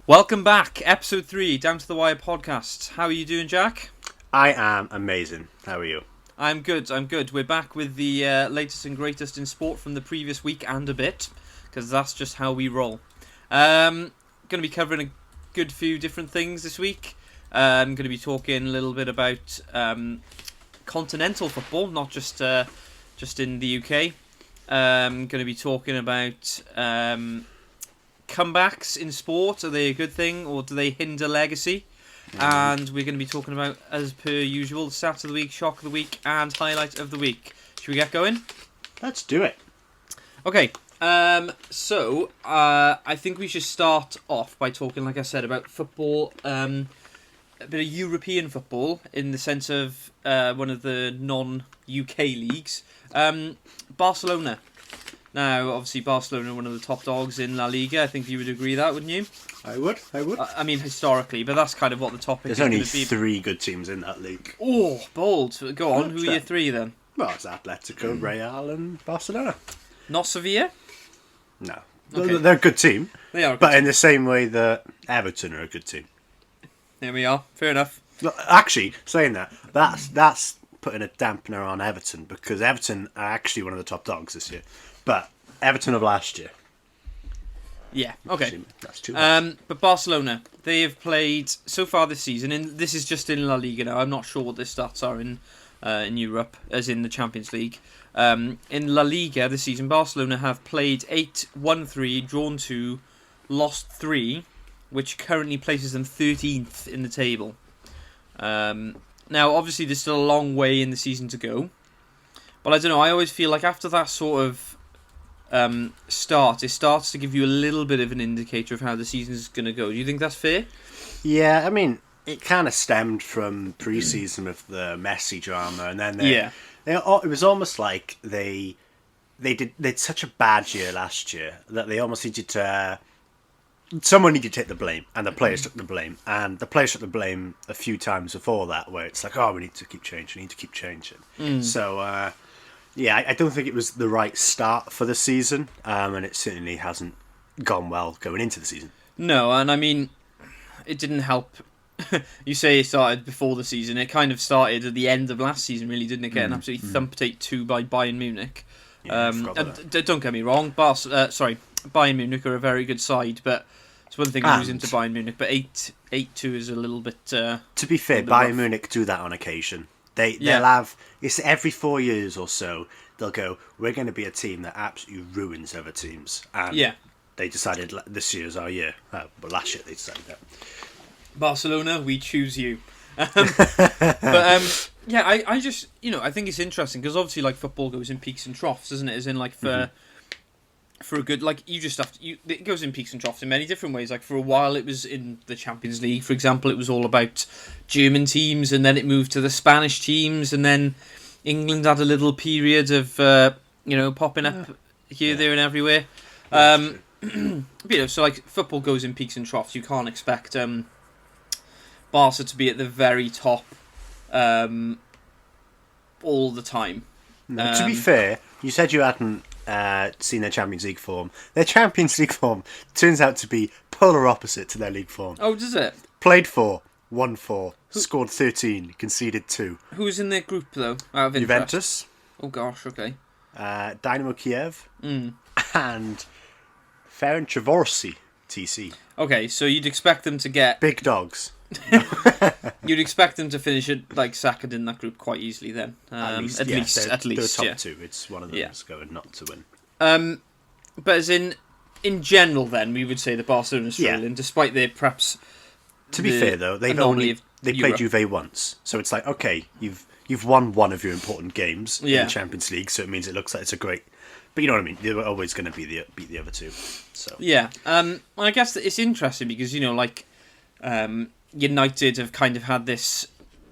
Welcome back, episode 3, Down to the Wire podcast. How are you doing, Jack? I am amazing. How are you? I'm good. We're back with the latest and greatest in sport from the previous week and a bit, because that's just how we roll. Going to be covering a good few different things this week. I'm going to be talking a little bit about continental football, not just in the UK. I'm going to be talking about comebacks in sport. Are they a good thing or do they hinder legacy? And we're going to be talking about, as per usual, the stat of the week, shock of the week, and highlight of the week. Should we get going? Let's do it. Okay. So I think we should start off by talking, like I said, about football. A bit of European football in the sense of one of the non-UK leagues. Barcelona. Now, obviously, Barcelona are one of the top dogs in La Liga. I think you would agree that, wouldn't you? I would. I mean, historically, but that's kind of what the topic is There's only going to be. 3 good teams in that league. Oh, bold. Go on. Who are your 3 then? Well, it's Atletico, Real and Barcelona. Not Sevilla? No. Okay. They're a good team. They are. But in the same way that Everton are a good team. There we are. Fair enough. Look, actually, saying that's putting a dampener on Everton because Everton are actually one of the top dogs this year. But Everton of last year. Yeah, okay. Actually, that's too much. But Barcelona, they have played so far this season, and this is just in La Liga now. I'm not sure what their stats are in Europe, as in the Champions League. In La Liga this season, Barcelona have played 8, won 3, drawn 2, lost 3, which currently places them 13th in the table. Now, obviously, there's still a long way in the season to go. But I don't know, I always feel like after that sort of start, it starts to give you a little bit of an indicator of how the season is going to go. Do you think that's fair? Yeah, I mean, it kind of stemmed from pre-season with the Messi drama, and then it was almost like they did such a bad year last year that they almost needed to. Someone needed to take the blame, and the players took the blame, and the players took the blame a few times before that, where it's like, oh, we need to keep changing. So. Yeah, I don't think it was the right start for the season, and it certainly hasn't gone well going into the season. No, and I mean, it didn't help. You say it started before the season. It kind of started at the end of last season, really, didn't it? Getting absolutely thumped 8-2 by Bayern Munich. Yeah, don't get me wrong, Bayern Munich are a very good side, but it's one thing losing to Bayern Munich, but 8-2 is a little bit... to be fair, Bayern Munich do that on occasion. They'll have, it's every 4 years or so, they'll go, we're going to be a team that absolutely ruins other teams. And they decided this year's our year. But last year they decided that. Barcelona, we choose you. I just, I think it's interesting because obviously like football goes in peaks and troughs, doesn't it? As in like for a good, like you just have to, it goes in peaks and troughs in many different ways. Like for a while it was in the Champions League, for example, it was all about German teams, and then it moved to the Spanish teams, and then England had a little period of popping up here, there, and everywhere. So like football goes in peaks and troughs. You can't expect Barca to be at the very top all the time. No, to be fair, you said you hadn't seen their Champions League form. Their Champions League form turns out to be polar opposite to their league form. Oh, does it? Played 4, won 4, scored 13, conceded 2. Who's in their group though? Out of Juventus. Oh gosh, okay. Dynamo Kiev and Ferencvárosi TC. Okay, so you'd expect them to get big dogs. You'd expect them to finish it like second in that group quite easily then. At least. They're top 2. It's one of them that's going not to win. But as in general, then we would say that Barcelona's struggling, despite their perhaps. To be fair though, they played Juve once, so it's like okay, you've won one of your important games in the Champions League, so it means it looks like it's a great. But you know what I mean. They're always going to beat the other two. So yeah, I guess that it's interesting because United have kind of had this,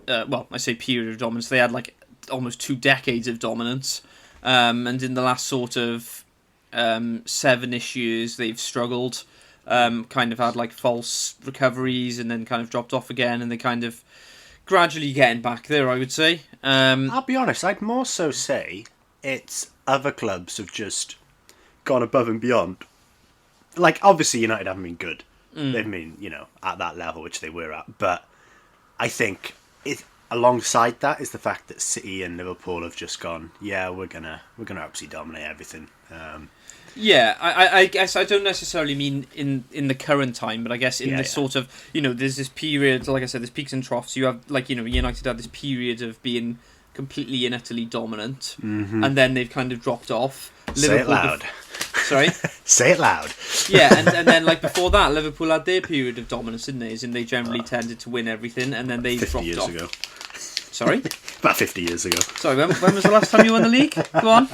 I say period of dominance. They had like almost 2 decades of dominance, and in the last sort of 7-ish years, they've struggled. Kind of had like false recoveries and then kind of dropped off again, and they kind of gradually getting back there, I would say. I'll be honest, I'd more so say it's other clubs have just gone above and beyond. Like, obviously United haven't been good, They've been, at that level which they were at. But I think alongside that is the fact that City and Liverpool have just gone, yeah, we're gonna absolutely dominate everything. Yeah, I guess I don't necessarily mean in the current time, but I guess in this sort of, there's this period, like I said, there's peaks and troughs. You have, United had this period of being completely and utterly dominant, and then they've kind of dropped off. Say it loud. Sorry? Say it loud. Yeah, and then before that, Liverpool had their period of dominance, didn't they? And they generally tended to win everything, and then they dropped off. 50 years ago. Sorry? About 50 years ago. Sorry, when was the last time you won the league? Go on.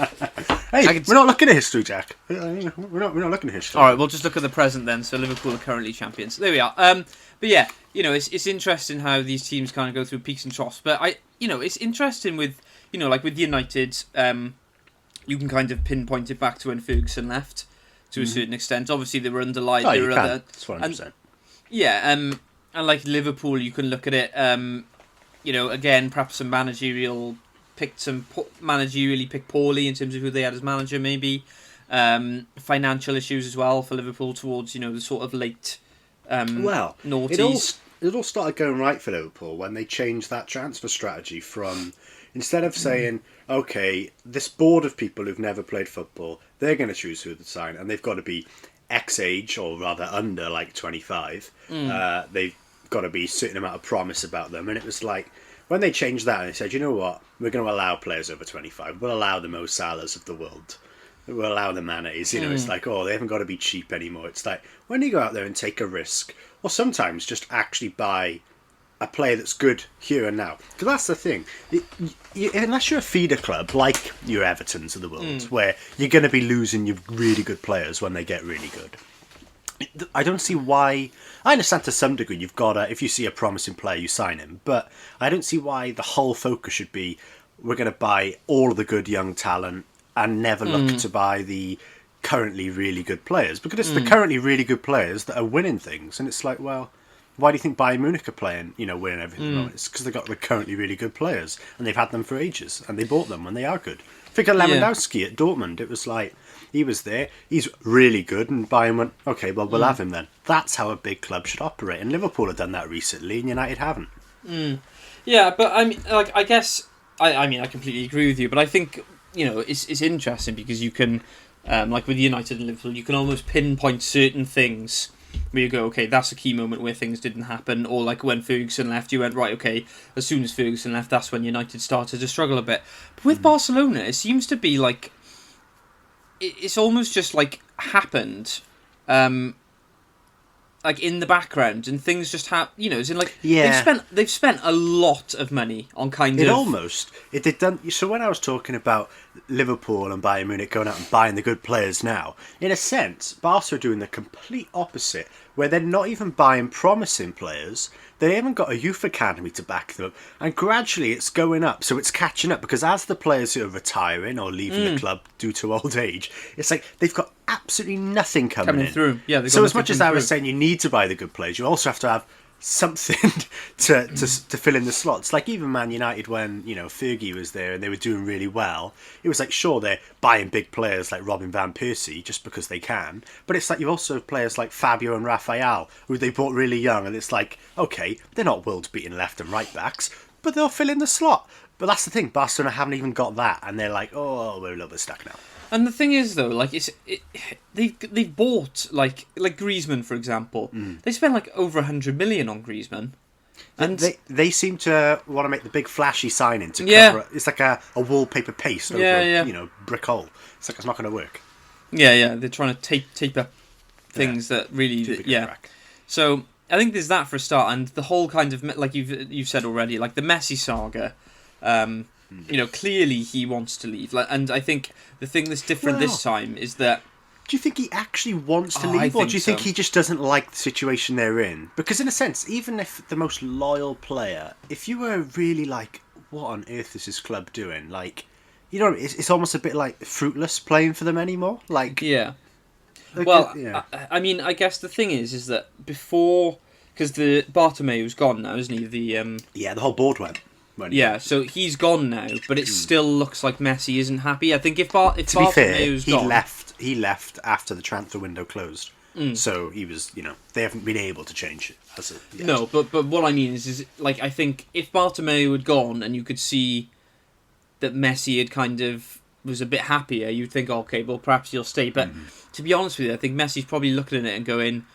Hey, we're not looking at history, Jack. We're not looking at history. All right, we'll just look at the present then. So Liverpool are currently champions. There we are. But yeah, it's interesting how these teams kind of go through peaks and troughs. But it's interesting with, with United, you can kind of pinpoint it back to when Ferguson left to a certain extent. Obviously, they were underlined. Oh, you can. That's 100%. And like Liverpool, you can look at it. Again, perhaps some managerially picked poorly in terms of who they had as manager, maybe. Financial issues as well for Liverpool towards, the sort of late noughties. It all started going right for Liverpool when they changed that transfer strategy from, instead of saying, okay, this board of people who've never played football, they're going to choose who to sign, and they've got to be X age, or rather under, 25. They've got to be a certain amount of promise about them, and it was like, when they changed that and they said, you know what, we're going to allow players over 25, we'll allow the Mo Salahs of the world, we'll allow the Manes, it's like, they haven't got to be cheap anymore. It's like, when you go out there and take a risk, or sometimes just actually buy a player that's good here and now, because that's the thing, unless you're a feeder club like your Evertons of the world, where you're going to be losing your really good players when they get really good, I don't see why. I understand to some degree you've got to, if you see a promising player, you sign him. But I don't see why the whole focus should be we're going to buy all of the good young talent and never look to buy the currently really good players. Because it's the currently really good players that are winning things. And it's like, well, why do you think Bayern Munich are playing, winning everything at the moment? It's because they've got the currently really good players. And they've had them for ages. And they bought them when they are good. Think of Lewandowski at Dortmund. It was like, he was there, he's really good, and Bayern went, okay, well, we'll have him then. That's how a big club should operate, and Liverpool have done that recently, and United haven't. Yeah, but I mean, I guess, I completely agree with you, but I think, it's interesting because you can, like with United and Liverpool, you can almost pinpoint certain things where you go, okay, that's a key moment where things didn't happen, or like when Ferguson left, you went, right, okay, as soon as Ferguson left, that's when United started to struggle a bit. But with Barcelona, it seems to be like, it's almost just like happened, like in the background, and things just happen. As in like they've spent a lot of money on they've done. So when I was talking about Liverpool and Bayern Munich going out and buying the good players now, in a sense, Barca are doing the complete opposite, where they're not even buying promising players. They haven't got a youth academy to back them up, and gradually it's going up, so it's catching up, because as the players who are retiring or leaving the club due to old age, it's like they've got absolutely nothing coming in through. Yeah, so as much as I was saying you need to buy the good players, you also have to have something to fill in the slots. Like even Man United, when Fergie was there and they were doing really well, it was like, sure, they're buying big players like Robin van Persie just because they can, but it's like you also have players like Fabio and Rafael who they bought really young, and it's like, okay, they're not world beating left and right backs, but they'll fill in the slot. But that's the thing, Barcelona haven't even got that, and they're like, oh, we're a little bit stuck now. And the thing is, though, like they've bought like Griezmann, for example. They spent like over 100 million on Griezmann, and they seem to want to make the big flashy signing to cover it. It's like a wallpaper paste over a brick hole. It's like it's not going to work. Yeah, they're trying to tape up things that really So I think there's that for a start, and the whole kind of, like you've said already, like the Messi saga. Clearly he wants to leave, and I think the thing that's different this time is that. Do you think he actually wants to leave, or do you think he just doesn't like the situation they're in? Because in a sense, even if the most loyal player, if you were really like, what on earth is this club doing? Like, it's almost a bit like fruitless playing for them anymore. Like, yeah. I mean, I guess the thing is that before, because the Bartomeu's gone now, isn't he? The whole board went. Yeah, so he's gone now, but it still looks like Messi isn't happy. I think if to be fair, Bartomeu's gone, he left after the transfer window closed. So he was, they haven't been able to change it as of yet. No, but what I mean is like, I think if Bartomeu had gone and you could see that Messi had kind of was a bit happier, you'd think, okay, well, perhaps he'll stay. But to be honest with you, I think Messi's probably looking at it and going,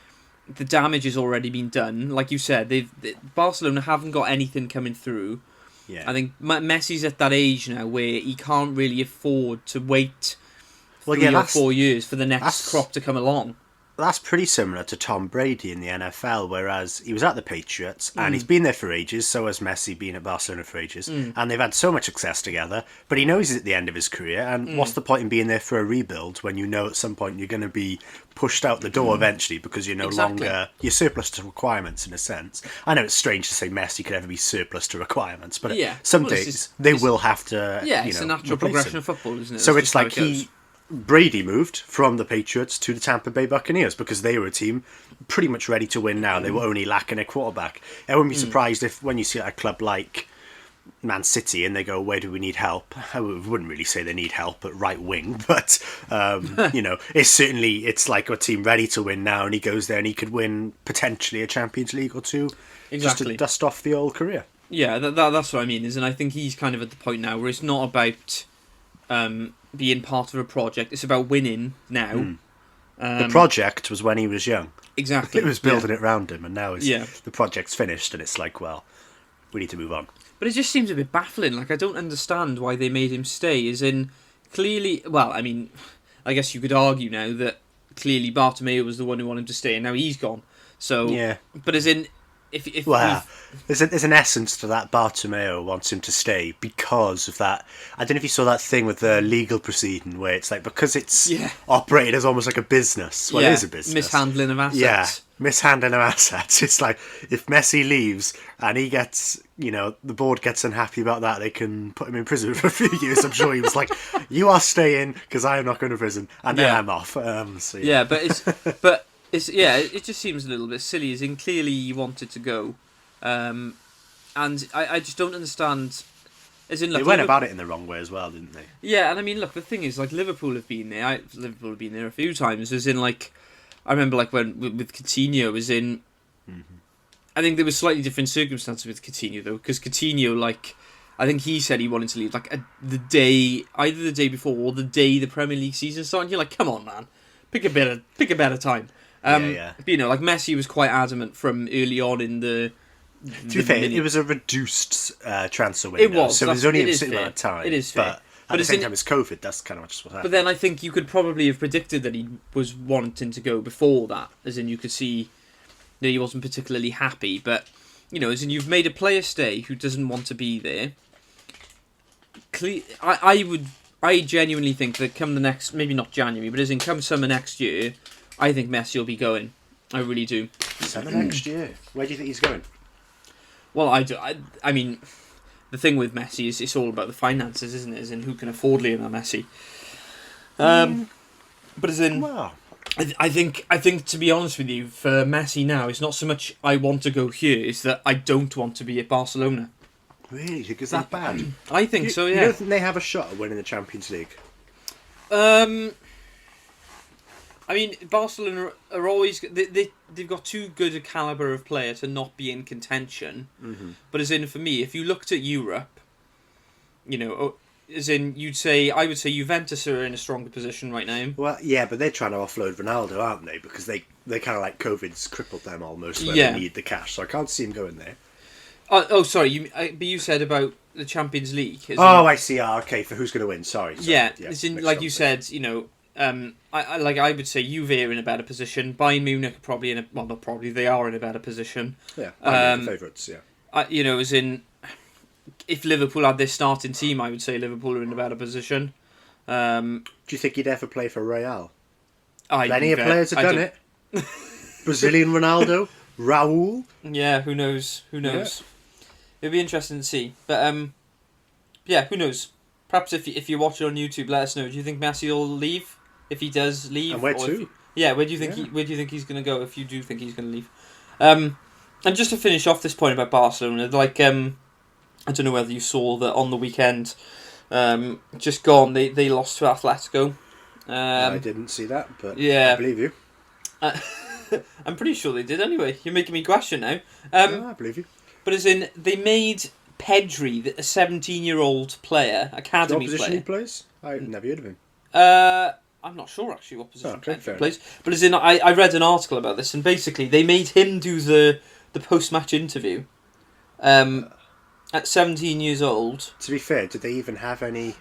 the damage has already been done. Like you said, Barcelona haven't got anything coming through. Yeah. I think Messi's at that age now where he can't really afford to wait 3 or 4 years for the next crop to come along. That's pretty similar to Tom Brady in the NFL, whereas he was at the Patriots and he's been there for ages, so has Messi been at Barcelona for ages, and they've had so much success together, but he knows he's at the end of his career, and what's the point in being there for a rebuild when you know at some point you're going to be pushed out the door eventually because you're no longer, you're surplus to requirements in a sense. I know it's strange to say Messi could ever be surplus to requirements, but some days they will have to, it's a natural progression of football, isn't it? So it's like Brady moved from the Patriots to the Tampa Bay Buccaneers because they were a team pretty much ready to win now. They were only lacking a quarterback. I wouldn't be surprised if when you see a club like Man City and they go, where do we need help? I wouldn't really say they need help at right wing, but it's like a team ready to win now, and he goes there and he could win potentially a Champions League or two, just to dust off the old career. Yeah, that's what I mean. And I think he's kind of at the point now where it's not about being part of a project. It's about winning now. The project was when he was young. Exactly. It was building it around him, and now the project's finished, and it's like, well, we need to move on. But it just seems a bit baffling. Like, I don't understand why they made him stay. As in, clearly, well, I mean, I guess you could argue now that clearly Bartomeu was the one who wanted him to stay, and now he's gone. So, yeah. But as in, there's an essence to that. Bartomeu wants him to stay because of that. I don't know if you saw that thing with the legal proceeding where it's like, because it's operated as almost like a business. Well, it is a business. Mishandling of assets. Yeah, mishandling of assets. It's like, if Messi leaves and he gets, the board gets unhappy about that, they can put him in prison for a few years. I'm sure he was like, you are staying because I am not going to prison, and then I'm off. It just seems a little bit silly, as in clearly he wanted to go. And I just don't understand. As in, look, they went about it in the wrong way as well, didn't they? Yeah, and I mean, look, the thing is, like, Liverpool have been there. Liverpool have been there a few times. As in, like, I remember, like, when with Coutinho, as in, I think there was slightly different circumstances with Coutinho though, because Coutinho, like, I think he said he wanted to leave either the day before or the day the Premier League season started. You're like, come on, man, pick a better time. But, like, Messi was quite adamant from early on in the. To be fair, it was a reduced transfer window. It was. So it was only a certain amount of time. It is fair. But at the same time, it's COVID. That's kind of just what happened. But then I think you could probably have predicted that he was wanting to go before that, as in you could see that he wasn't particularly happy. But, as in you've made a player stay who doesn't want to be there. I genuinely think that come the next, maybe not January, but as in come summer next year, I think Messi will be going. I really do. Summer next year? Where do you think he's going? Well, I mean, the thing with Messi is it's all about the finances, isn't it? As in who can afford Lionel Messi. But as in, I think to be honest with you, for Messi now, it's not so much I want to go here; it's that I don't want to be at Barcelona. Really? Is that bad? I think so. Yeah. You don't think they have a shot at winning the Champions League? I mean, Barcelona are always they've got too good a caliber of player to not be in contention. But as in, for me, if you looked at Europe, as in I would say Juventus are in a stronger position right now. Well, yeah, but they're trying to offload Ronaldo, aren't they? Because they kind of like COVID's crippled them almost. Where they need the cash, so I can't see him going there. Sorry. But you said about the Champions League. I see. Okay, for who's going to win? Sorry. Yeah, as in, like you said, I would say Juve are in a better position. Bayern Munich are probably not probably, they are in a better position. Yeah, the favourites. Yeah. As in, if Liverpool had their starting team, I would say Liverpool are in a better position. Do you think he'd ever play for Real? Plenty of players have done it. Brazilian Ronaldo, Raul. Yeah, who knows? Yeah. It'd be interesting to see, but who knows? Perhaps if you watch it on YouTube, let us know. Do you think Messi will leave? If he does leave, and where to? Where do you think where do you think he's going to go? If you do think he's going to leave, and just to finish off this point about Barcelona, like I don't know whether you saw that on the weekend, just gone they lost to Atletico. I didn't see that, but yeah, I believe you. I'm pretty sure they did anyway. You're making me question now. I believe you. But as in, they made Pedri, a 17-year-old player, academy What position player. he plays? I've never heard of him. I'm not sure actually what position Okay, Pedri plays. But as in, I read an article about this, and basically they made him do the post-match interview. At 17 years old. To be fair, did they even have any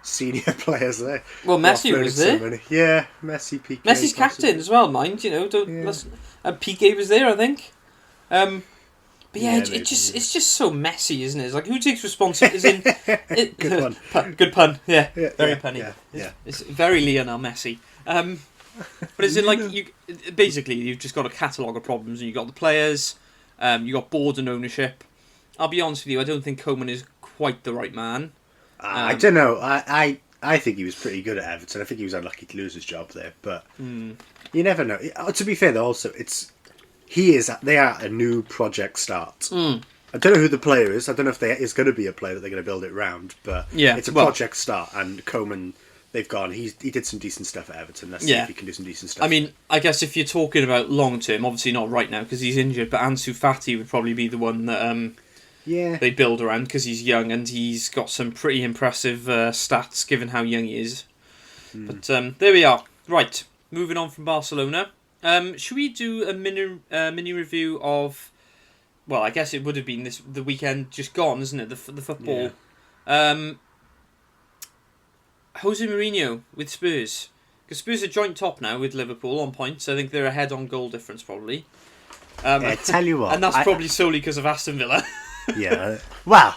senior players there? Well, Messi was there. Yeah, Messi, Piqué. Messi's captain as well, mind. Piqué was there, I think. But yeah, it's just so messy, isn't it? It's like, who takes responsibility? Good pun. Good pun. Yeah, very punny. Yeah. It's very Lionel Messi. But it's in like you've just got a catalogue of problems, and you got the players, you got board and ownership. I'll be honest with you, I don't think Koeman is quite the right man. I don't know. I think he was pretty good at Everton. I think he was unlucky to lose his job there, but you never know. To be fair, though, also they are a new project start. I don't know who the player is. I don't know if there is going to be a player that they're going to build it around, but it's a project start, and Koeman, they've gone. He did some decent stuff at Everton. Let's see if he can do some decent stuff. I mean, I guess if you're talking about long term, obviously not right now because he's injured, but Ansu Fati would probably be the one that they build around because he's young and he's got some pretty impressive stats given how young he is. But there we are. Right, moving on from Barcelona. Should we do a mini review of? Well, I guess it would have been the weekend just gone, isn't it? The football. Yeah. Jose Mourinho with Spurs. Because Spurs are joint top now with Liverpool on points. I think they're ahead on goal difference probably. I tell you what, and that's probably solely because of Aston Villa. Yeah. Well.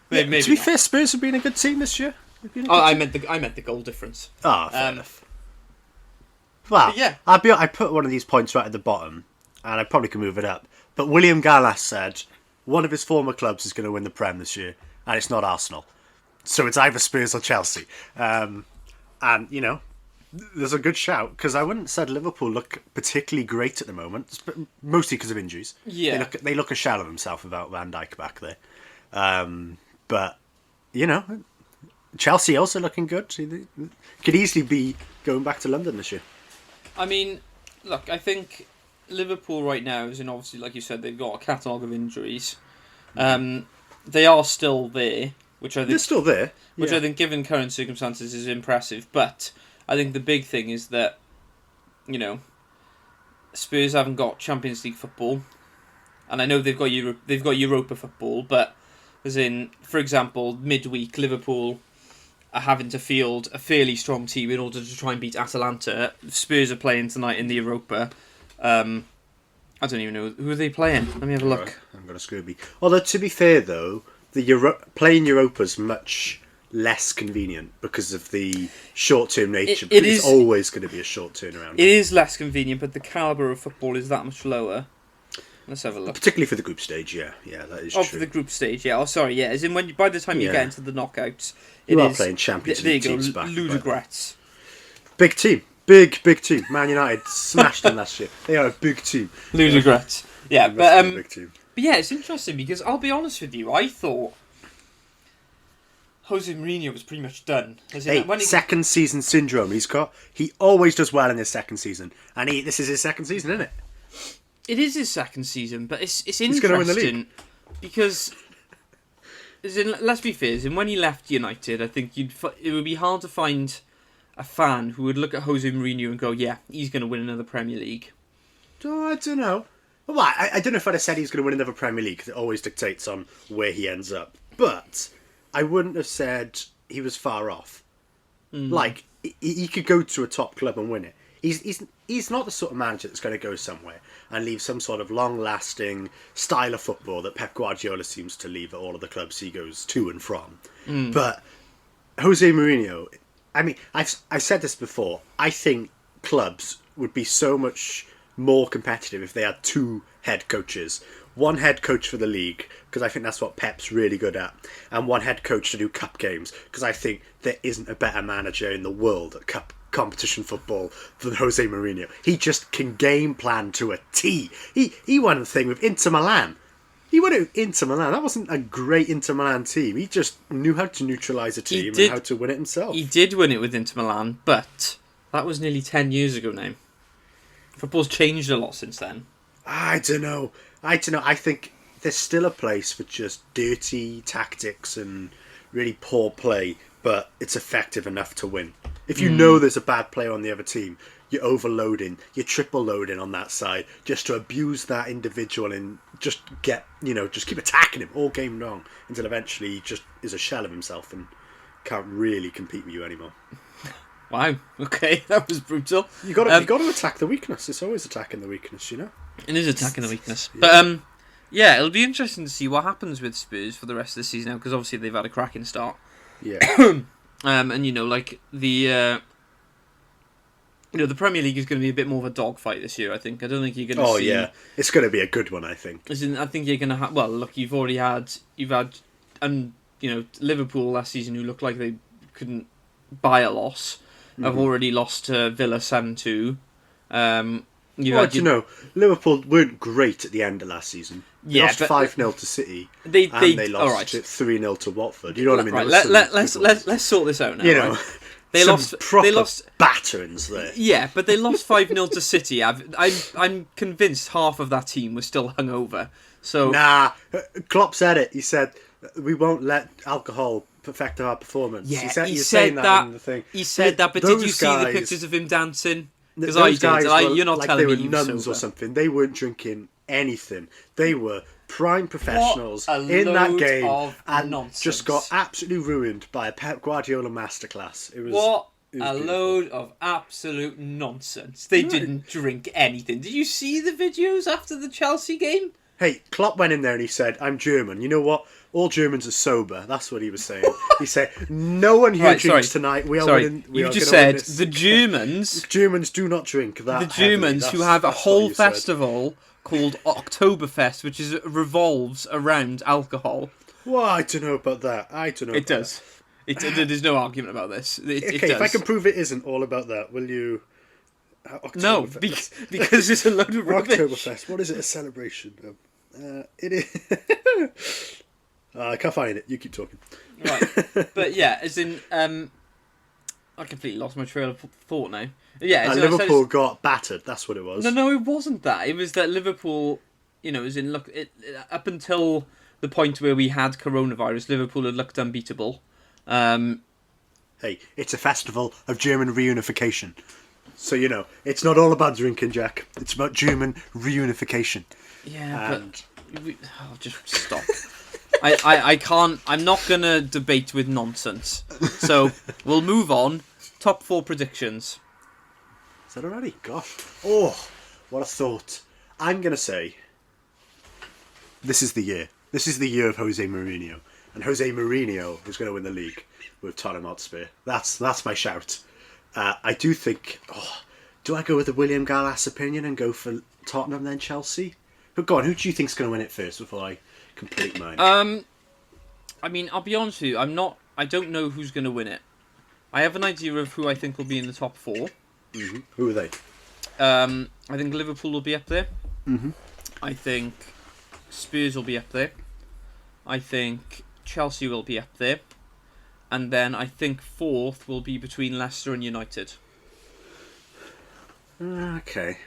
Maybe to be fair, Spurs have been a good team this year. I meant the goal difference. Oh, fair enough. Well, yeah. I put one of these points right at the bottom, and I probably can move it up. But William Gallas said one of his former clubs is going to win the Prem this year, and it's not Arsenal. So it's either Spurs or Chelsea. And, there's a good shout, because I wouldn't have said Liverpool look particularly great at the moment, mostly because of injuries. Yeah. They look a shell of themselves without Van Dijk back there. But, Chelsea also looking good. Could easily be going back to London this year. I mean, look, I think Liverpool right now is in, obviously, like you said, they've got a catalogue of injuries. They are still there, which I think... They're still there. Which I think, given current circumstances, is impressive. But I think the big thing is that, Spurs haven't got Champions League football. And I know they've got Europa football, but as in, for example, midweek, Liverpool are having to field a fairly strong team in order to try and beat Atalanta. Spurs are playing tonight in the Europa. I don't even know. Who are they playing? Let me have a look. I'm going to Scooby. Although, to be fair, though, playing Europa is much less convenient because of the short-term nature. It's always going to be a short turnaround. It is less convenient, but the calibre of football is that much lower. Let's have a look. Particularly for the group stage, yeah, that is true. For the group stage, yeah. Oh, sorry, yeah. As in, by the time you get into the knockouts, you are playing Champions League teams back. Ludograts. Big team. Big team. Man United smashed them last year. They are a big team. Ludograts. Yeah, but big team. But yeah, it's interesting because I'll be honest with you, I thought Jose Mourinho was pretty much done. Second season syndrome he's got. He always does well in his second season, and this is his second season, isn't it? It is his second season, but it's interesting. He's going to win the league because, let's be fair, when he left United, I think it would be hard to find a fan who would look at Jose Mourinho and go, "Yeah, he's going to win another Premier League." Oh, I don't know. Well, I don't know if I'd have said he's going to win another Premier League because it always dictates on where he ends up. But I wouldn't have said he was far off. Like he could go to a top club and win it. He's not the sort of manager that's going to go somewhere and leave some sort of long-lasting style of football that Pep Guardiola seems to leave at all of the clubs he goes to and from. But Jose Mourinho, I mean, I've said this before. I think clubs would be so much more competitive if they had two head coaches. One head coach for the league, because I think that's what Pep's really good at, and one head coach to do cup games, because I think there isn't a better manager in the world at cup competition football than Jose Mourinho. He just can game plan to a T. He won the thing with Inter Milan. He won it with Inter Milan. That wasn't a great Inter Milan team. He just knew how to neutralise a team and how to win it himself. He did win it with Inter Milan, but that was nearly 10 years ago now. Football's changed a lot since then. I don't know. I think there's still a place for just dirty tactics and really poor play, but it's effective enough to win. If you know there's a bad player on the other team, you're overloading, you're triple loading on that side just to abuse that individual and just just keep attacking him all game long until eventually he just is a shell of himself and can't really compete with you anymore. Wow. Okay, that was brutal. You got to attack the weakness. It's always attacking the weakness, It is attacking the weakness, but yeah, it'll be interesting to see what happens with Spurs for the rest of the season now, because obviously they've had a cracking start. Yeah. And the Premier League is going to be a bit more of a dogfight this year, I think. I don't think you're going to see... Oh, yeah. It's going to be a good one, I think. I think you're going to have... Well, look, you've had Liverpool last season, who looked like they couldn't buy a loss. I've already lost to Villa 7-2. Liverpool weren't great at the end of last season. They lost 5-0 to City, they lost 3-0 to Watford. You know what I mean? Right, let's sort this out now. They lost batterings there. Yeah, but they lost 5-0 to City. I'm convinced half of that team was still hungover. So Klopp said it. He said we won't let alcohol affect our performance. Yeah, he said that in the thing. He said that, but did you see the pictures of him dancing? Because I did. You're not like telling they me were nuns or something. They weren't drinking anything. They were prime professionals in that game and nonsense. Just got absolutely ruined by a Pep Guardiola masterclass. It was load of absolute nonsense. They didn't drink anything. Did you see the videos after the Chelsea game? Hey, Klopp went in there and he said, "I'm German. You know what? All Germans are sober." That's what he was saying. He said, "No one here drinks tonight. We are winning." You just said the Germans. Germans do not drink that. The Germans who have a whole festival called Oktoberfest, which revolves around alcohol. Well, I don't know about that. It does. There's no argument about this. It does. If I can prove it isn't all about that, will you? No, because it's a load of rubbish. Oktoberfest. What is it? A celebration? It is. I can't find it. You keep talking. Right, but yeah, as in, I completely lost my trail of thought now. Yeah, Liverpool got battered. That's what it was. No, it wasn't that. It was that Liverpool, as in up until the point where we had coronavirus, Liverpool had looked unbeatable. Hey, it's a festival of German reunification. So, it's not all about drinking, Jack. It's about German reunification. Yeah, but... I'll just stop. I can't... I'm not going to debate with nonsense. So, we'll move on. Top 4 predictions. Is that already? Gosh. Oh, what a thought. I'm going to say... This is the year. This is the year of Jose Mourinho. And Jose Mourinho is going to win the league with Tottenham Hotspur. That's my shout. I do think... do I go with the William Gallas opinion and go for Tottenham then Chelsea? But go on, who do you think's going to win it first before I complete mine? I mean, I'll be honest with you. I don't know who's going to win it. I have an idea of who I think will be in the top 4. Mm-hmm. Who are they? I think Liverpool will be up there. Mm-hmm. I think Spurs will be up there. I think Chelsea will be up there. And then I think 4th will be between Leicester and United. Okay.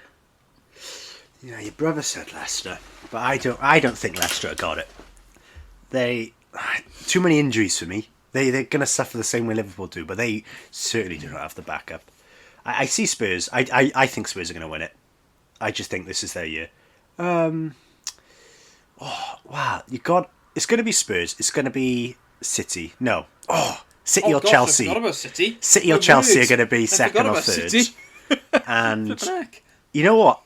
Yeah, your brother said Leicester, but I don't think Leicester have got it. They too many injuries for me. They're going to suffer the same way Liverpool do, but they certainly do not have the backup. I see Spurs. I think Spurs are going to win it. I just think this is their year. Oh wow! It's going to be Spurs. It's going to be City. No. City or Chelsea. I forgot about City. City or Chelsea are going to be second or third. And you know what?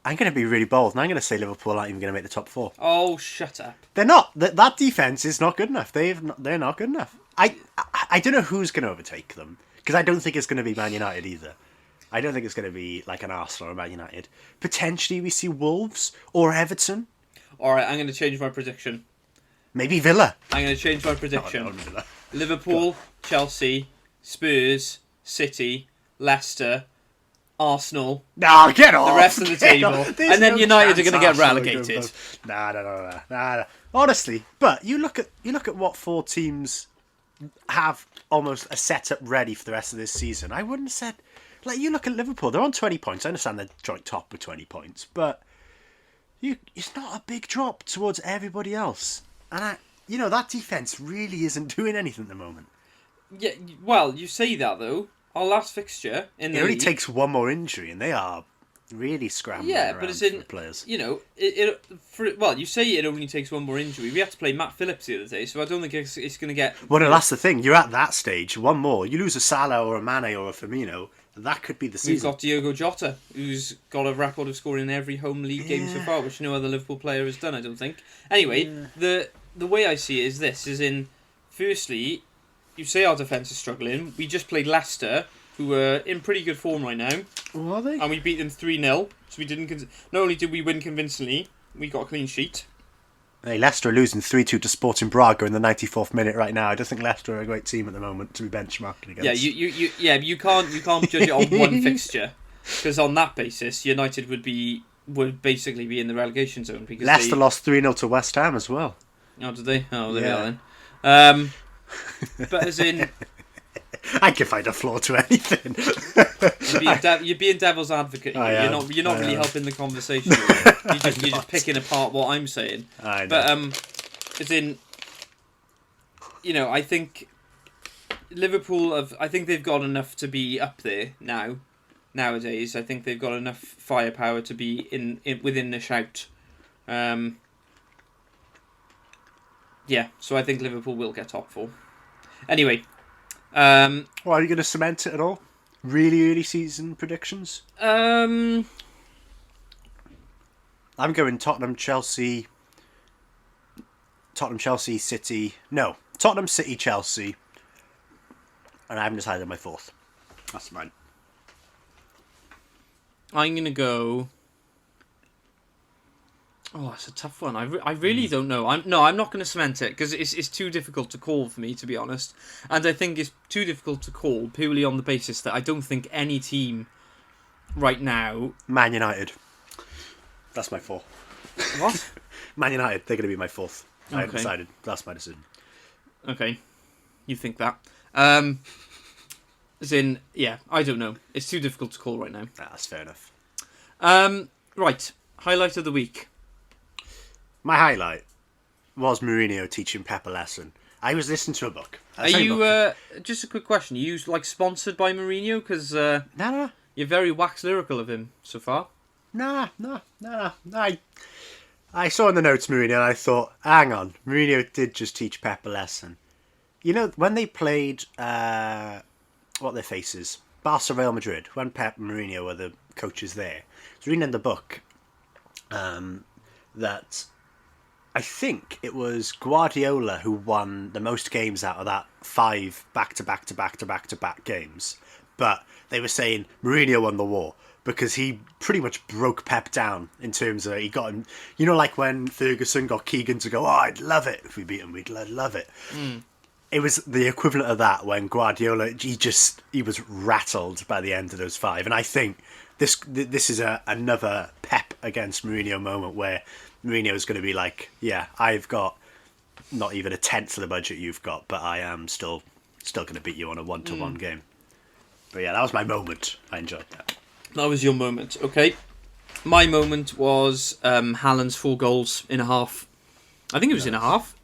I'm going to be really bold, and I'm going to say Liverpool aren't even going to make the top 4. Oh, shut up! They're not. That defense is not good enough. They're not good enough. I don't know who's going to overtake them, because I don't think it's going to be Man United either. I don't think it's going to be like an Arsenal or Man United. Potentially we see Wolves or Everton. All right, I'm going to change my prediction. Maybe Villa. I'm going to change my prediction. No, Villa. Liverpool, Chelsea, Spurs, City, Leicester, Arsenal. No, get off. The rest of the table. And then United are going to get relegated. Nah. Honestly, but you look at what 4 teams have almost a setup ready for the rest of this season. I wouldn't have said Like, you look at Liverpool, they're on 20 points. I understand they're joint top with 20 points, but it's not a big drop towards everybody else. And, that defence really isn't doing anything at the moment. Yeah, well, you say that, though. Our last fixture in the It only league, takes one more injury, and they are really scrambling around but it's for the players. You say it only takes one more injury. We had to play Matt Phillips the other day, so I don't think it's going to get... Well, no, that's the thing. You're at that stage. One more. You lose a Salah or a Mane or a Firmino, that could be the season. We've got Diogo Jota, who's got a record of scoring in every home league game so far, which no other Liverpool player has done, I don't think. Anyway, the way I see it is this, firstly, you say our defence is struggling. We just played Leicester, who are in pretty good form right now. Oh, are they? And we beat them 3-0, so we didn't... Not only did we win convincingly, we got a clean sheet. Hey, Leicester are losing 3-2 to Sporting Braga in the 94th minute right now. I don't think Leicester are a great team at the moment to be benchmarking against. You can't judge it on one fixture, because on that basis, United would basically be in the relegation zone. Because Leicester lost 3-0 to West Ham as well. Oh, did they? Oh, there we are then. But as in... I can find a flaw to anything. You're being devil's advocate. You're not really helping the conversation. You're just picking apart what I'm saying. I know. But as in, I think Liverpool I think they've got enough to be up there nowadays. I think they've got enough firepower to be in within the shout. So I think Liverpool will get top 4. Anyway. Are you going to cement it at all? Really early season predictions? I'm going Tottenham, Chelsea, City. No, Tottenham, City, Chelsea. And I haven't decided on my 4th. That's mine. I'm going to go... Oh, it's a tough one. I really don't know. I'm not going to cement it because it's too difficult to call for me, to be honest. And I think it's too difficult to call purely on the basis that I don't think any team right now... Man United. That's my 4. What? Man United, they're going to be my 4th. I haven't decided. That's my decision. Okay. You think that. I don't know. It's too difficult to call right now. That's fair enough. Right. Highlight of the week. My highlight was Mourinho teaching Pep a lesson. I was listening to a book. Are you, just a quick question, are you sponsored by Mourinho? Because No. You're very wax lyrical of him so far. No. I saw in the notes Mourinho and I thought, hang on, Mourinho did just teach Pep a lesson. When they played, what their faces, Barca Real Madrid, when Pep and Mourinho were the coaches there, I was reading in the book that I think it was Guardiola who won the most games out of that 5 back-to-back games. But they were saying Mourinho won the war because he pretty much broke Pep down in terms of he got him. Like when Ferguson got Keegan to go, I'd love it if we beat him, we'd love it. It was the equivalent of that when Guardiola, he was rattled by the end of those 5. And I think this is another Pep against Mourinho moment where Mourinho's going to be like, yeah, I've got not even a tenth of the budget you've got, but I am still going to beat you on a 1-to-1 game. But yeah, that was my moment. I enjoyed that. That was your moment. Okay. My moment was Haaland's 4 goals in a half. I think it was in a half.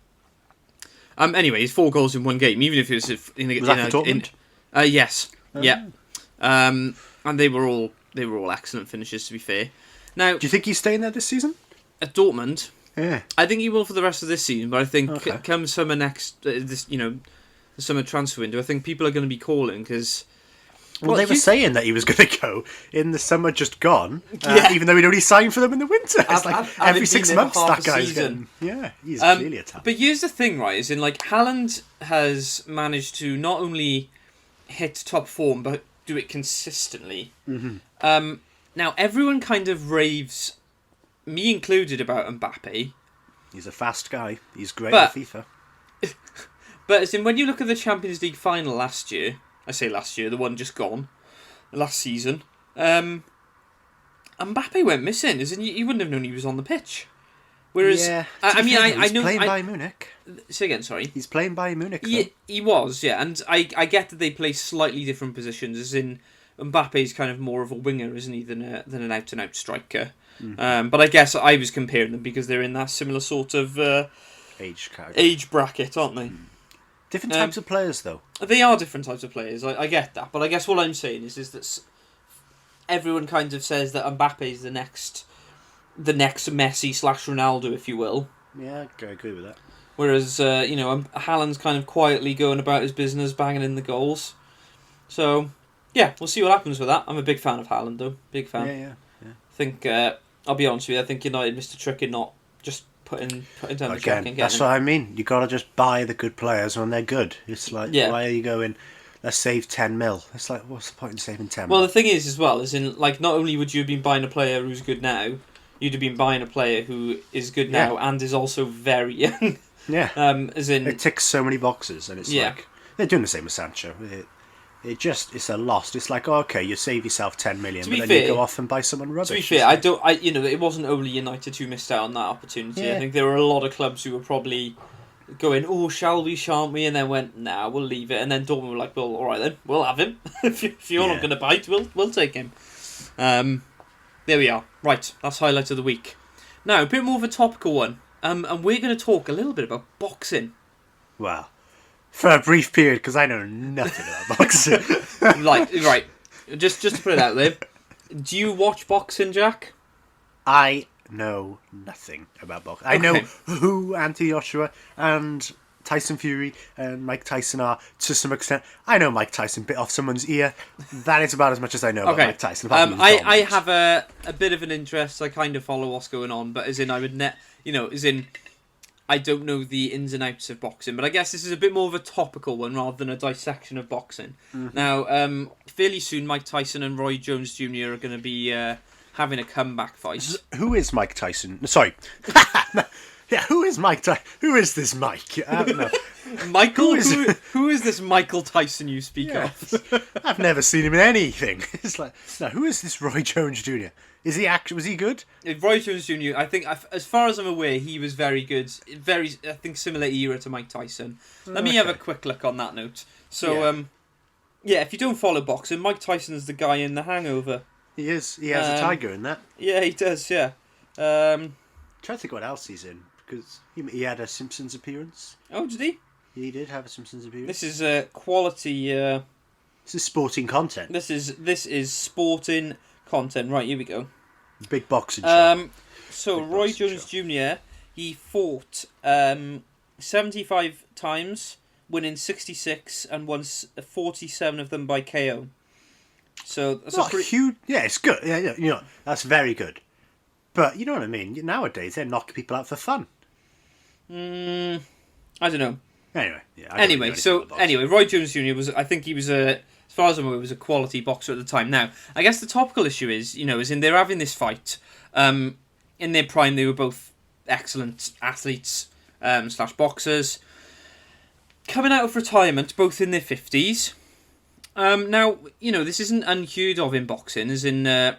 Anyway, it's 4 goals in one game, even if it was in that for Dortmund? Yes. Yeah. And they were all excellent finishes, to be fair. Now, do you think he's staying there this season? At Dortmund? Yeah. I think he will for the rest of this season, but I think come summer the summer transfer window, I think people are going to be calling because... Well, they were saying that he was going to go in the summer just gone, even though he'd already signed for them in the winter. It's every 6 months that guy's getting... Yeah, he's clearly a talent. But here's the thing, right, is in Haaland has managed to not only hit top form, but do it consistently. Mm-hmm. Now, everyone kind of raves, me included, about Mbappe. He's a fast guy. He's great at FIFA. But as in, when you look at the Champions League final last year, I say last year, the one just gone, last season, Mbappe went missing. As in, you wouldn't have known he was on the pitch. Whereas, I know... He's playing Bayern Munich. Say again, sorry. He's playing Bayern Munich, He was, yeah. And I get that they play slightly different positions, as in Mbappe's kind of more of a winger, isn't he, than an out-and-out striker. But I guess I was comparing them because they're in that similar sort of age bracket, aren't they? Different types of players, though. They are different types of players. I get that, but I guess what I'm saying is that everyone kind of says that Mbappe is the next Messi/Ronaldo, if you will. Yeah, I agree with that. Whereas Haaland's kind of quietly going about his business, banging in the goals. So yeah, we'll see what happens with that. I'm a big fan of Haaland, though. Big fan. Yeah. I think I'll be honest with you. I think United missed a trick in not just putting down the check and getting that's what I mean. You got to just buy the good players when they're good. It's like, why are you going, let's save 10 mil? It's like, what's the point in saving 10 mil? Well, the thing is, as well, is in like not only would you have been buying a player who's good now, you'd have been buying a player who is good now and is also very young. Yeah. As in, it ticks so many boxes, and it's like they're doing the same with Sancho. It's a loss. It's like, okay, you save yourself 10 million, but then you go off and buy someone rubbish. To be fair, it wasn't only United who missed out on that opportunity. Yeah. I think there were a lot of clubs who were probably going, oh, shall we, shan't we? And then went, nah, we'll leave it. And then Dortmund were like, well, all right then, we'll have him. if you're not going to bite, we'll take him. There we are. Right, that's highlight of the week. Now, a bit more of a topical one. And we're going to talk a little bit about boxing. Wow. For a brief period, because I know nothing about boxing. right. Just to put it out there, do you watch boxing, Jack? I know nothing about boxing. I know who Anthony Joshua and Tyson Fury and Mike Tyson are to some extent. I know Mike Tyson bit off someone's ear. That is about as much as I know about Mike Tyson. I have a bit of an interest. I kind of follow what's going on, but as in I don't know the ins and outs of boxing, but I guess this is a bit more of a topical one rather than a dissection of boxing. Mm-hmm. Now, fairly soon, Mike Tyson and Roy Jones Jr. are going to be having a comeback fight. Who is Mike Tyson? Sorry. Yeah, who is Mike Tyson? Who is this Mike? No. Michael? Who is this Michael Tyson you speak of? I've never seen him in anything. It's like, no, who is this Roy Jones Jr.? Was he good? Roy Jones Jr., I think, as far as I'm aware, he was very good. Very, I think, similar era to Mike Tyson. Let me have a quick look on that note. So, if you don't follow boxing, Mike Tyson's the guy in The Hangover. He is. He has a tiger in that. Yeah, he does, yeah. Trying to think what else he's in, because he had a Simpsons appearance. Oh, did he? He did have a Simpsons appearance. This is quality... This is sporting content. This is sporting content. Right, here we go. Big boxing show. So, Big Roy Jones Jr., he fought 75 times, winning 66 and won 47 of them by KO. So that's not huge. Yeah, it's good. Yeah, that's very good. But you know what I mean. Nowadays, they're knocking people out for fun. I don't know. Anyway, Roy Jones Jr. was as far as I'm aware, was a quality boxer at the time. Now, I guess the topical issue is they're having this fight. In their prime, they were both excellent athletes / boxers. Coming out of retirement, both in their 50s. Now, this isn't unheard of in boxing, as in, I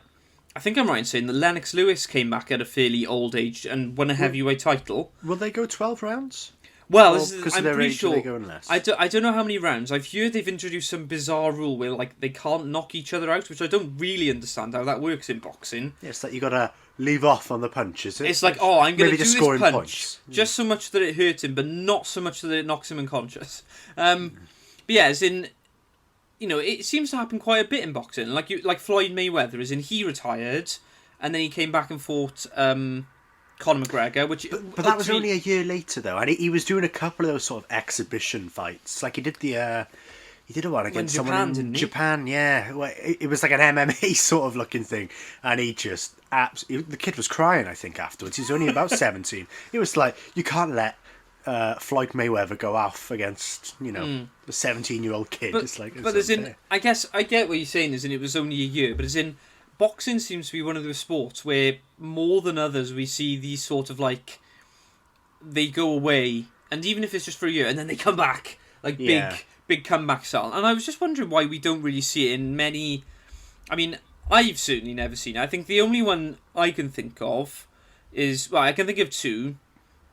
think I'm right in saying that Lennox Lewis came back at a fairly old age and won a heavyweight title. Will they go 12 rounds? Well, I'm pretty sure. They go in less? I don't know how many rounds. I've heard they've introduced some bizarre rule where they can't knock each other out, which I don't really understand how that works in boxing. Yeah, it's like you got to leave off on the punch, is it? It's like, I'm going to do this punch points. Just so much that it hurts him, but not so much that it knocks him unconscious. But yeah, as in, it seems to happen quite a bit in boxing. Like Floyd Mayweather, as in he retired, and then he came back and fought Conor McGregor, but that was only a year later though, and he was doing a couple of those sort of exhibition fights. Like he did a one against someone in Japan. Yeah, it was like an MMA sort of looking thing, and he just the kid was crying. I think afterwards, he's only about 17. It was like you can't let Floyd Mayweather go off against a 17-year-old kid. But as in, I guess I get what you're saying. As in, it was only a year, but as in. Boxing seems to be one of those sports where, more than others, we see these sort of they go away, and even if it's just for a year, and then they come back, big comeback style. And I was just wondering why we don't really see it in many... I mean, I've certainly never seen it. I think the only one I can think of is... Well, I can think of two.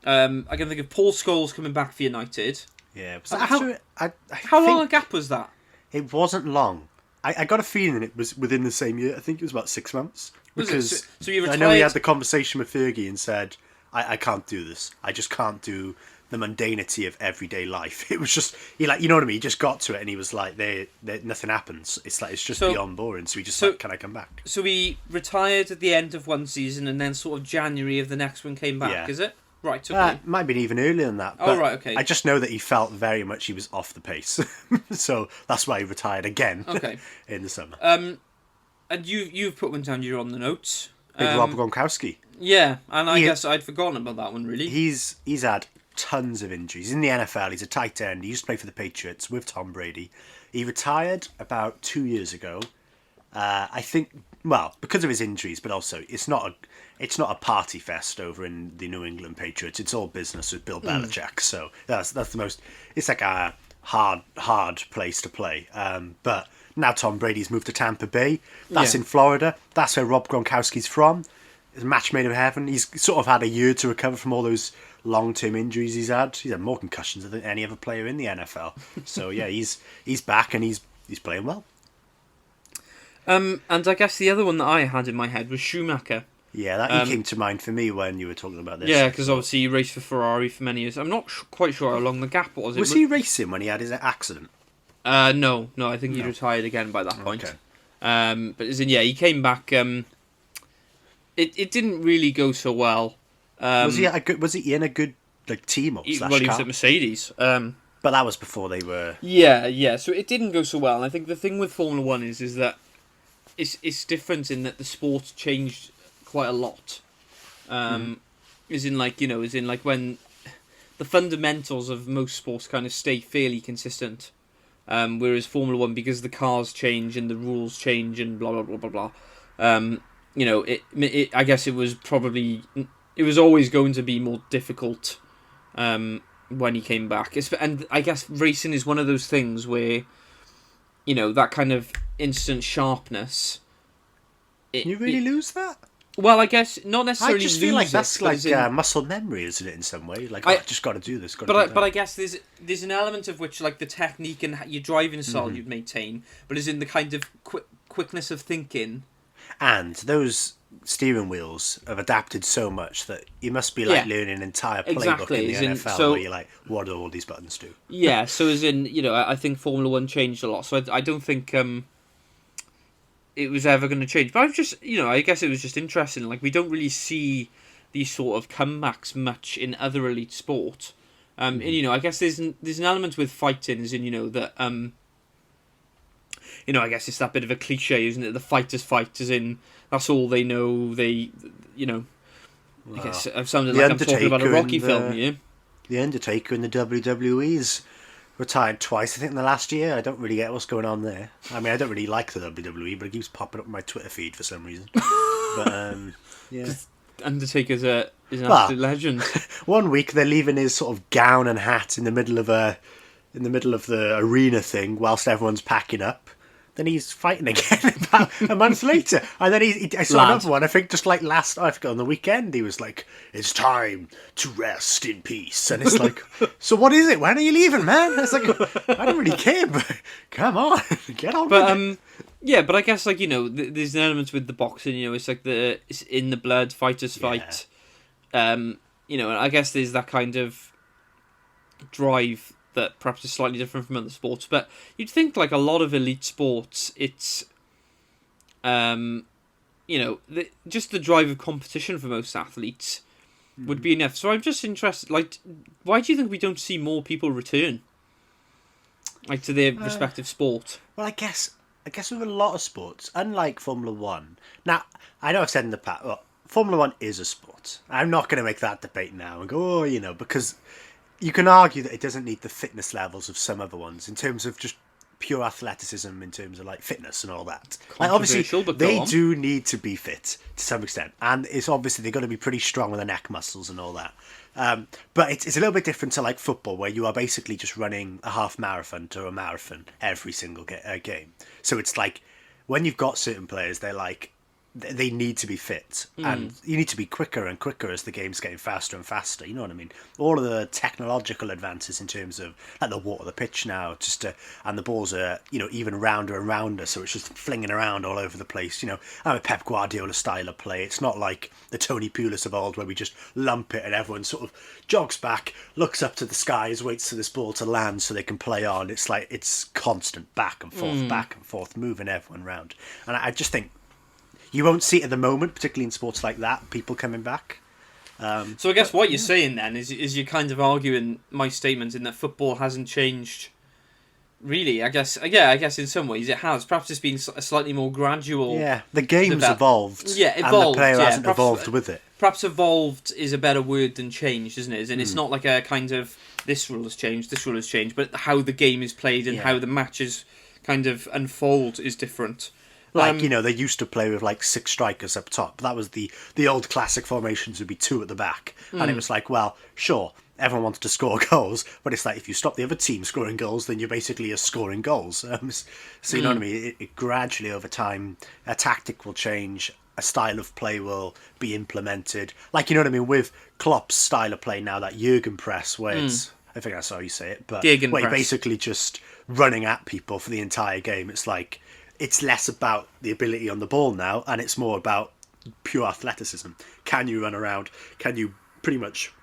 I can think of Paul Scholes coming back for United. Yeah. How long a gap was that? It wasn't long. I got a feeling it was within the same year. I think it was about 6 months. Because so you retired... I know he had the conversation with Fergie and said, I can't do this. I just can't do the mundanity of everyday life. It was just, you know what I mean? He just got to it and he was like, nothing happens. It's like, it's just beyond boring. So he just like, can I come back? So he retired at the end of one season and then sort of January of the next one came back, is it? Right, okay. Might have been even earlier than that. But right, okay. I just know that he felt very much he was off the pace. So that's why he retired again in the summer. And you've put one down here on the notes. Big Rob Gronkowski. Yeah, and I guess I'd forgotten about that one, really. He's had tons of injuries. In the NFL, he's a tight end. He used to play for the Patriots with Tom Brady. He retired about 2 years ago. I think, well, because of his injuries, but also it's not a party fest over in the New England Patriots. It's all business with Bill Belichick. So that's the most. It's like a hard place to play. But now Tom Brady's moved to Tampa Bay. That's in Florida. That's where Rob Gronkowski's from. It's a match made in heaven. He's sort of had a year to recover from all those long-term injuries he's had. He's had more concussions than any other player in the NFL. So yeah, he's back and he's playing well. And I guess the other one that I had in my head was Schumacher. Yeah, that came to mind for me when you were talking about this. Yeah, because obviously he raced for Ferrari for many years. I'm not quite sure how long the gap was. Was he racing when he had his accident? No, I think he retired again by that point. Okay. But as in, he came back. It didn't really go so well. Was he in a good team or car? Well, he was at Mercedes. But that was before they were. Yeah. So it didn't go so well. And I think the thing with Formula One is that it's different in that the sport changed quite a lot. As in when the fundamentals of most sports kind of stay fairly consistent. Whereas Formula One, because the cars change and the rules change and blah blah blah blah blah. I guess it was always going to be more difficult when he came back. And I guess racing is one of those things where, that kind of instant sharpness. Can you really lose that? Well, I guess not necessarily. I just feel like that's muscle memory, isn't it? In some way, I just got to do this. But I guess there's an element of which, like the technique and your driving style you'd maintain, but is in the kind of quickness of thinking. And those steering wheels have adapted so much that you must be learning an entire playbook in the NFL where you're like, what do all these buttons do? Yeah, so as in, I think Formula One changed a lot. So I don't think it was ever going to change. But I've just, I guess it was just interesting. Like, we don't really see these sort of comebacks much in other elite sport. And, I guess there's an element with fighting, as in, that... I guess it's that bit of a cliche, isn't it? The fighters fight, as in, that's all they know. I guess I've sounded like I'm talking about a Rocky film here. The Undertaker in the WWE's retired twice, I think, in the last year. I don't really get what's going on there. I mean, I don't really like the WWE, but it keeps popping up on my Twitter feed for some reason. But, yeah. Undertaker's is an absolute legend. 1 week they're leaving his sort of gown and hat in the middle of the arena thing whilst everyone's packing up. Then he's fighting again about a month later. And then I saw another one, I think just like I forgot, on the weekend, he was like, it's time to rest in peace. And it's like, so what is it? When are you leaving, man? It's like, I don't really care, but come on, get on with it. Yeah, but I guess, there's an element with the boxing, it's like it's in the blood, fighters fight. And I guess there's that kind of drive that perhaps is slightly different from other sports, but you'd think like a lot of elite sports, it's, just the drive of competition for most athletes would be enough. So I'm just interested, like, why do you think we don't see more people return, like, to their respective sport? Well, I guess with a lot of sports, unlike Formula One. Now, I know I've said in the past, Formula One is a sport. I'm not going to make that debate now and go, because you can argue that it doesn't need the fitness levels of some other ones in terms of just pure athleticism, in terms of like fitness and all that. Like, obviously, they do need to be fit to some extent, and it's obviously they've got to be pretty strong with the neck muscles and all that. But it's a little bit different to like football, where you are basically just running a half marathon to a marathon every single game. So it's like when you've got certain players, they're like they need to be fit, and you need to be quicker and quicker as the game's getting faster and faster. You know what I mean? All of the technological advances in terms of like the water, the pitch now, and the balls are even rounder and rounder, so it's just flinging around all over the place. I'm a Pep Guardiola style of play. It's not like the Tony Pulis of old where we just lump it and everyone sort of jogs back, looks up to the skies, waits for this ball to land so they can play on. It's like it's constant back and forth, moving everyone round, and I just think. You won't see it at the moment, particularly in sports like that, people coming back. So I guess what you're saying then is you're kind of arguing my statement in that football hasn't changed. Really, I guess in some ways it has. Perhaps it's been a slightly more gradual. Yeah, the game's evolved. Yeah, and the player hasn't evolved with it. Perhaps evolved is a better word than changed, isn't it? And it's not like a kind of this rule has changed, but how the game is played and how the matches kind of unfold is different. Like, they used to play with like 6 strikers up top. That was the old classic formations would be 2 at the back. And it was like, well, sure, everyone wanted to score goals, but it's like if you stop the other team scoring goals, then you're basically scoring goals. So you know what I mean? It gradually over time, a tactic will change, a style of play will be implemented. Like, you know what I mean? With Klopp's style of play now, that Jurgen press, where it's, I think that's how you say it, but where you're basically just running at people for the entire game. It's like, it's less about the ability on the ball now, and it's more about pure athleticism. Can you run around? Can you pretty much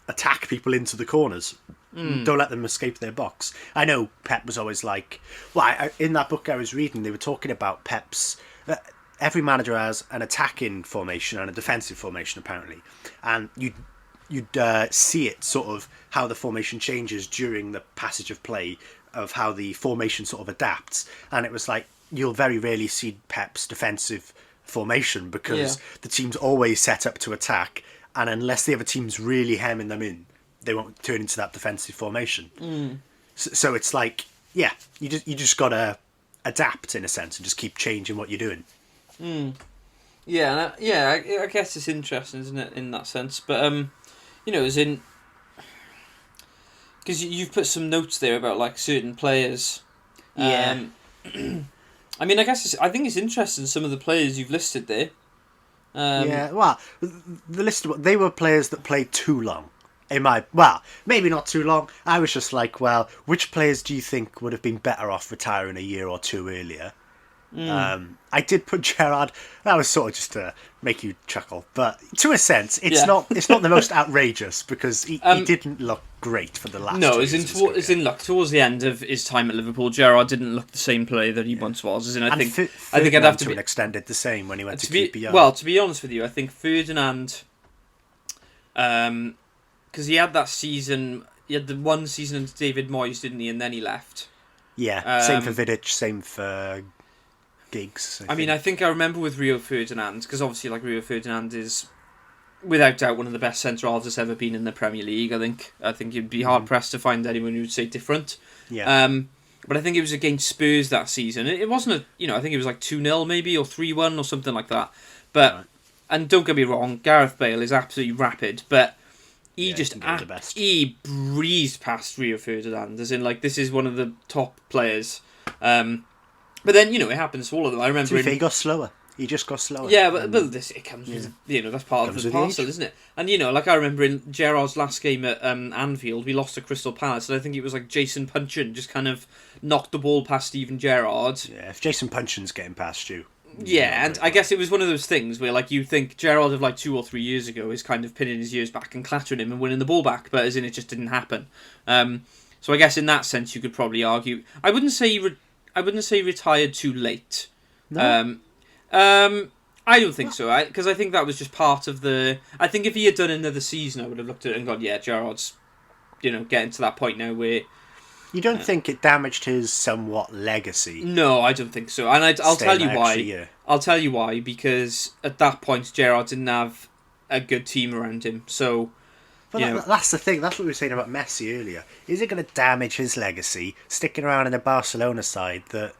attack people into the corners? Don't let them escape their box. I know Pep was always like... Well, in that book I was reading, they were talking about Pep's... every manager has an attacking formation and a defensive formation, apparently. And you'd see it sort of how the formation changes during the passage of play, of how the formation sort of adapts. And it was like, you'll very rarely see Pep's defensive formation because the team's always set up to attack, and unless the other team's really hemming them in, they won't turn into that defensive formation. So it's like, you just gotta adapt in a sense and just keep changing what you're doing. I guess it's interesting, isn't it, in that sense? But as in, because you've put some notes there about like certain players. I mean, I think it's interesting, some of the players you've listed there. Well, the list they were players that played too long. Maybe not too long. I was just like, well, which players do you think would have been better off retiring a year or 2 earlier? I did put Gerrard. That was sort of just to make you chuckle, but to a sense, it's not the most outrageous because he didn't look great for the last. No, as in towards the end of his time at Liverpool, Gerrard didn't look the same player that he once was. I think I'd have to an extent did the same when he went to QPR. Well, to be honest with you, I think Ferdinand, because he had that season. He had the one season under David Moyes, didn't he? And then he left. Yeah, same for Vidic, same for Giggs. I think I remember with Rio Ferdinand, because obviously like Rio Ferdinand is without doubt one of the best centre-halves that's ever been in the Premier League. I think you'd be hard pressed to find anyone who would say different. But I think it was against Spurs that season. It wasn't I think it was like 2-0 maybe, or 3-1 or something like that. But and don't get me wrong, Gareth Bale is absolutely rapid, but he breezed past Rio Ferdinand, as in like this is one of the top players. But then, it happens to all of them. I remember... he got slower. He just got slower. Yeah, but it comes with... that's part of the parcel, isn't it? And, I remember in Gerrard's last game at Anfield, we lost to Crystal Palace, and I think it was like Jason Punchin just kind of knocked the ball past Steven Gerrard. Yeah, if Jason Punchin's getting past you... Yeah, and I guess it was one of those things where, like, you think Gerrard of, like, 2 or 3 years ago is kind of pinning his ears back and clattering him and winning the ball back, but as in it just didn't happen. So I guess in that sense you could probably argue... I wouldn't say he retired too late. No? I don't think so, because I think that was just part of the... I think if he had done another season, I would have looked at it and gone, yeah, Gerrard's, getting to that point now where... You don't think it damaged his somewhat legacy? No, I don't think so. And I'll tell you why. I'll tell you why, because at that point, Gerrard didn't have a good team around him, so... But that's the thing. That's what we were saying about Messi earlier. Is it going to damage his legacy sticking around in a Barcelona side that,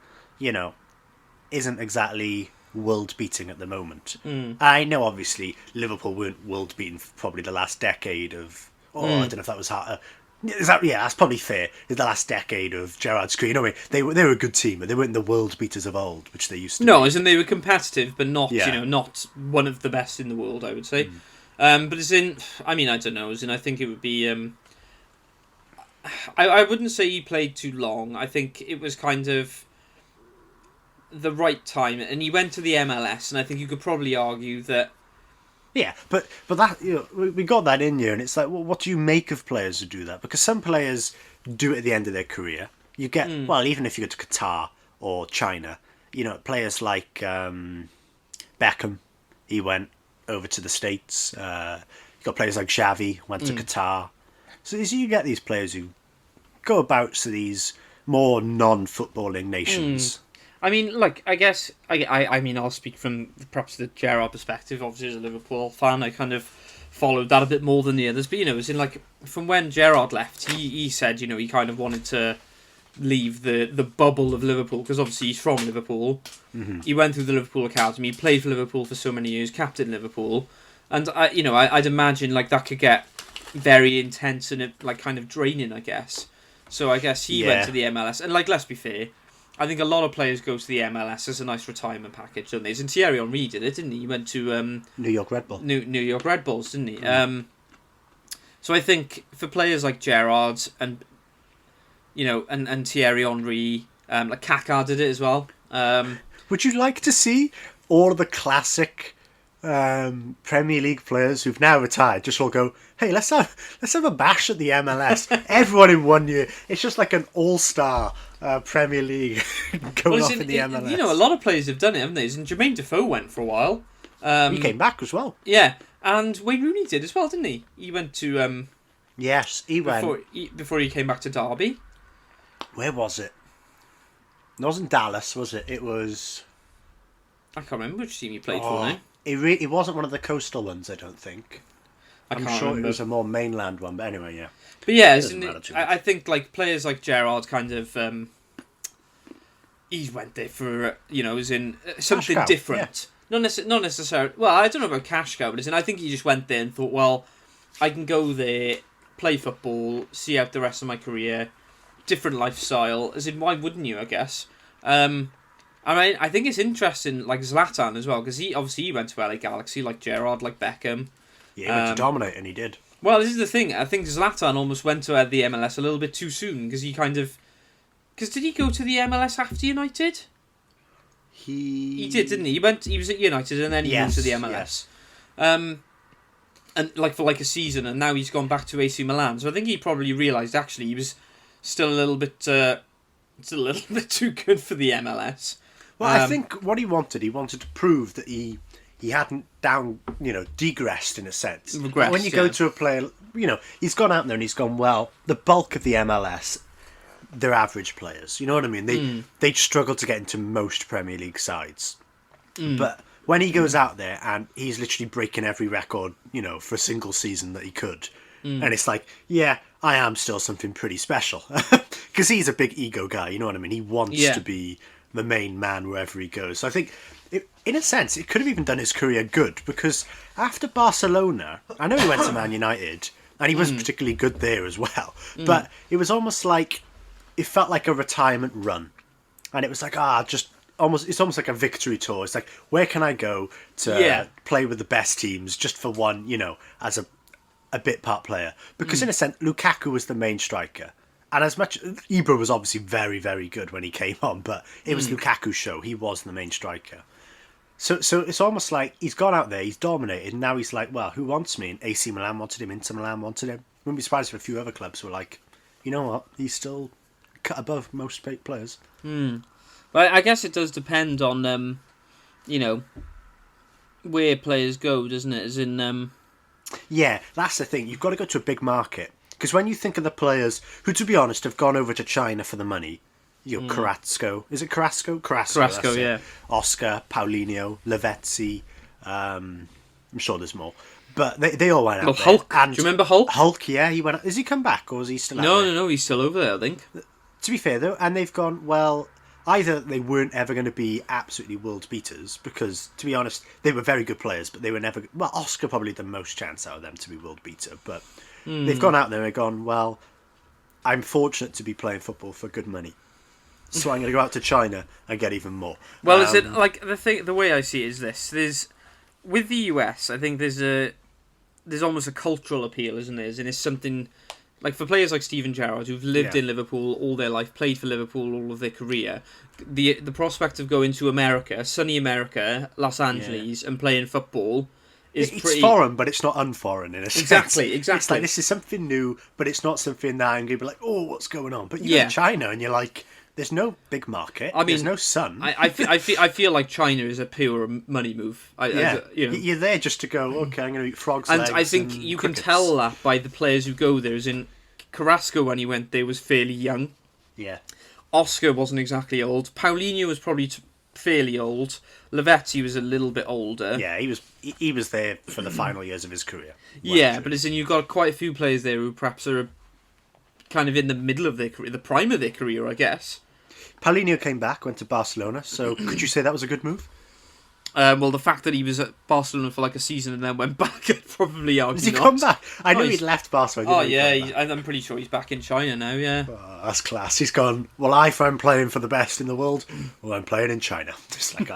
isn't exactly world-beating at the moment? I know, obviously, Liverpool weren't world-beating for probably the last decade of... I don't know if that was That's probably fair. In the last decade of Gerrard's career, they were a good team, but they weren't the world beaters of old, which they used to be. No, as in they were competitive, but not Yeah. not one of the best in the world, I would say. But as in, I mean, I don't know. As in, I think it would be. I wouldn't say he played too long. I think it was kind of the right time, and he went to the MLS, and I think you could probably argue that. Yeah, but that we got that in you, and it's like, well, what do you make of players who do that? Because some players do it at the end of their career. You get even if you go to Qatar or China, players like Beckham, he went over to the States. You got players like Xavi went to Qatar. So you get these players who go about to these more non-footballing nations. I mean, I guess I mean, I'll speak from perhaps the Gerrard perspective. Obviously, as a Liverpool fan, I kind of followed that a bit more than the others. But as in from when Gerrard left, he said he kind of wanted to leave the bubble of Liverpool, because obviously he's from Liverpool. Mm-hmm. He went through the Liverpool academy, played for Liverpool for so many years, captain Liverpool, and I'd imagine that could get very intense and kind of draining, I guess. So I guess he went to the MLS, and let's be fair, I think a lot of players go to the MLS as a nice retirement package, don't they? And Thierry Henry did it, didn't he? He went to New York Red Bull. New York Red Bulls, didn't he? So I think for players like Gerrard and and Thierry Henry, like Kaká did it as well. Would you like to see all of the classic Premier League players who've now retired just all go, hey, let's have a bash at the MLS? Everyone in 1 year. It's just like an all-star Premier League going off in the MLS. A lot of players have done it, haven't they? And Jermaine Defoe went for a while. He came back as well. Yeah, and Wayne Rooney did as well, didn't he? He went to yes, he went before he came back to Derby. Where was it? It wasn't Dallas, was it? It was. I can't remember which team he played for now. It wasn't one of the coastal ones, I don't think. I'm sure remember. It was a more mainland one, but anyway, yeah. But yeah, I think players like Gerrard kind of he went there for as in something different. Yeah. Not necessarily. Well, I don't know about cash cow, but I think he just went there and thought, well, I can go there, play football, see out the rest of my career, different lifestyle. As in, why wouldn't you? I guess. I think it's interesting, like Zlatan as well, because he went to LA Galaxy, like Gerrard, like Beckham. Yeah, he went to dominate, and he did. Well, this is the thing. I think Zlatan almost went to the MLS a little bit too soon, because he kind of. Because did he go to the MLS after United? He did, didn't he? He was at United, and then he moved to the MLS. Yes. And for a season, and now he's gone back to AC Milan. So I think he probably realised actually he was still a little bit too good for the MLS. Well, I think what he wanted to prove that he hadn't degressed in a sense. Regressed, when you go to a player, he's gone out there and he's gone, well, the bulk of the MLS, they're average players. You know what I mean? They struggle to get into most Premier League sides. But when he goes out there and he's literally breaking every record, for a single season that he could, and it's like, yeah, I am still something pretty special. Because he's a big ego guy, you know what I mean? He wants to be the main man wherever he goes. So I think, in a sense, it could have even done his career good, because after Barcelona, I know he went to Man United, and he was particularly good there as well, but it was almost like, it felt like a retirement run. And it was like, it's almost like a victory tour. It's like, where can I go to play with the best teams just for one, as a bit part player? Because in a sense, Lukaku was the main striker. And as much, Ibra was obviously very, very good when he came on, but it was Lukaku's show. He was the main striker. So it's almost like he's gone out there, he's dominated, and now he's like, well, who wants me? And AC Milan wanted him, Inter Milan wanted him. Wouldn't be surprised if a few other clubs were like, you know what, he's still cut above most players. Well, I guess it does depend on, where players go, doesn't it? As in, yeah, that's the thing. You've got to go to a big market. Because when you think of the players who, to be honest, have gone over to China for the money, Carrasco. Is it Carrasco? Carrasco, yeah. Oscar, Paulinho, Lavezzi. I'm sure there's more. But they all went out there. Hulk. And do you remember Hulk? Hulk, yeah. He went. Has he come back, or is he still out there? No, he's still over there, I think. To be fair, though, and they've gone, well, either they weren't ever going to be absolutely world beaters, because, to be honest, they were very good players, but they were never... Well, Oscar probably had the most chance out of them to be world beater, but they've gone out there and gone, well, I'm fortunate to be playing football for good money. So I'm going to go out to China and get even more. Well, is it like the way I see it is this? With the US, I think there's almost a cultural appeal, isn't there? And it's something like for players like Steven Gerrard who've lived in Liverpool all their life, played for Liverpool all of their career. The prospect of going to America, sunny America, Los Angeles, and playing football is it's foreign, but it's not unforeign in a sense. Exactly. It's like this is something new, but it's not something that I'm going to be like, oh, what's going on? But you go to China and you're like, there's no big market. I mean, there's no sun. I feel like China is a pure money move. You're there just to go. Okay, I'm going to eat frogs' and legs. I think you crickets. can tell that by the players who go there. As in Carrasco, when he went there, was fairly young. Yeah. Oscar wasn't exactly old. Paulinho was probably fairly old. Lavetti was a little bit older. Yeah, he was there for the final years of his career. But as in you've got quite a few players there who perhaps are kind of in the middle of their career, the prime of their career, I guess. Paulinho came back, went to Barcelona, so could you say that was a good move? Well, the fact that he was at Barcelona for like a season and then went back, I'd probably argue. Has he come back? I knew he'd left Barcelona. I'm pretty sure he's back in China now, yeah. Oh, that's class. He's gone, well, if I'm playing for the best in the world, well, I'm playing in China. It's like,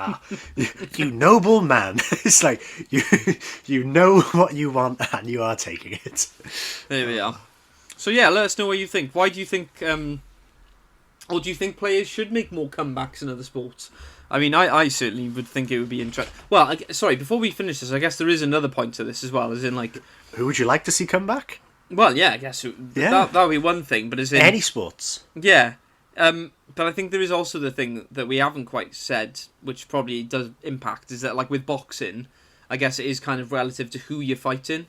you noble man. It's like, you know what you want and you are taking it. There we are. So yeah, let us know what you think. Why do you think... or do you think players should make more comebacks in other sports? I mean, I certainly would think it would be interesting. Well, sorry, before we finish this, I guess there is another point to this as well, as in, like... Who would you like to see come back? Well, yeah, I guess that would be one thing, but as in... Any sports. Yeah. But I think there is also the thing that we haven't quite said, which probably does impact, is that, like, with boxing, I guess it is kind of relative to who you're fighting.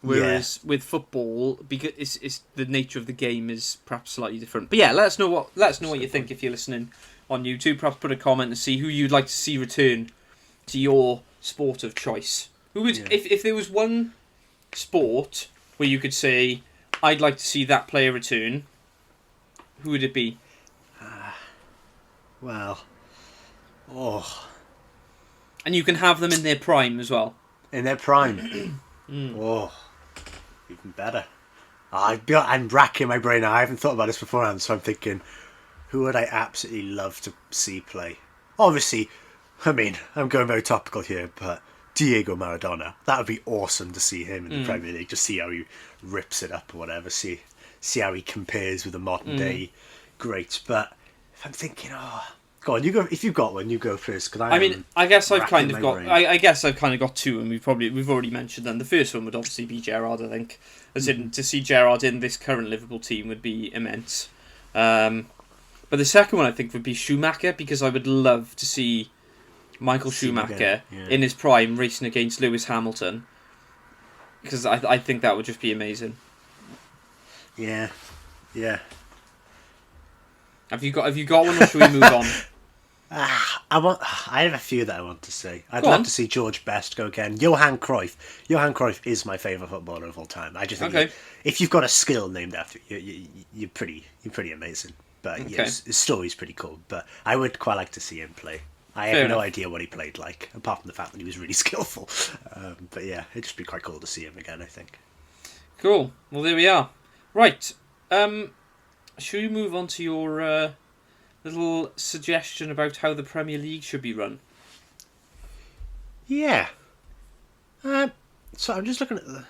Whereas with football, because it's the nature of the game is perhaps slightly different. But yeah, let us know what you think if you're listening on YouTube. Perhaps put a comment and see who you'd like to see return to your sport of choice. Who would if there was one sport where you could say I'd like to see that player return, who would it be? And you can have them in their prime as well. In their prime. Even better. I'm racking my brain now. I haven't thought about this beforehand, so I'm thinking, who would I absolutely love to see play? Obviously, I mean, I'm going very topical here, but Diego Maradona. That would be awesome to see him in the Premier League. Just see how he rips it up or whatever. See how he compares with the modern day greats. But if I'm thinking, go on, you go. If you've got one, you go first. I guess I've kind of got two, and we've already mentioned them. The first one would obviously be Gerrard. I think, as in to see Gerrard in this current Liverpool team would be immense. But the second one I think would be Schumacher, because I would love to see Michael Schumacher in his prime racing against Lewis Hamilton, because I think that would just be amazing. Yeah. Have you got one, or should we move on? I have a few that I want to say. I'd love to see George Best go again. Johan Cruyff. Johan Cruyff is my favourite footballer of all time. I just think if you've got a skill named after you, you're pretty amazing. But his story's pretty cool. But I would quite like to see him play. I have no idea what he played like, apart from the fact that he was really skillful. But yeah, it'd just be quite cool to see him again, I think. Cool. Well, there we are. Right. Should we move on to your little suggestion about how the Premier League should be run? Yeah. So I'm just looking at the...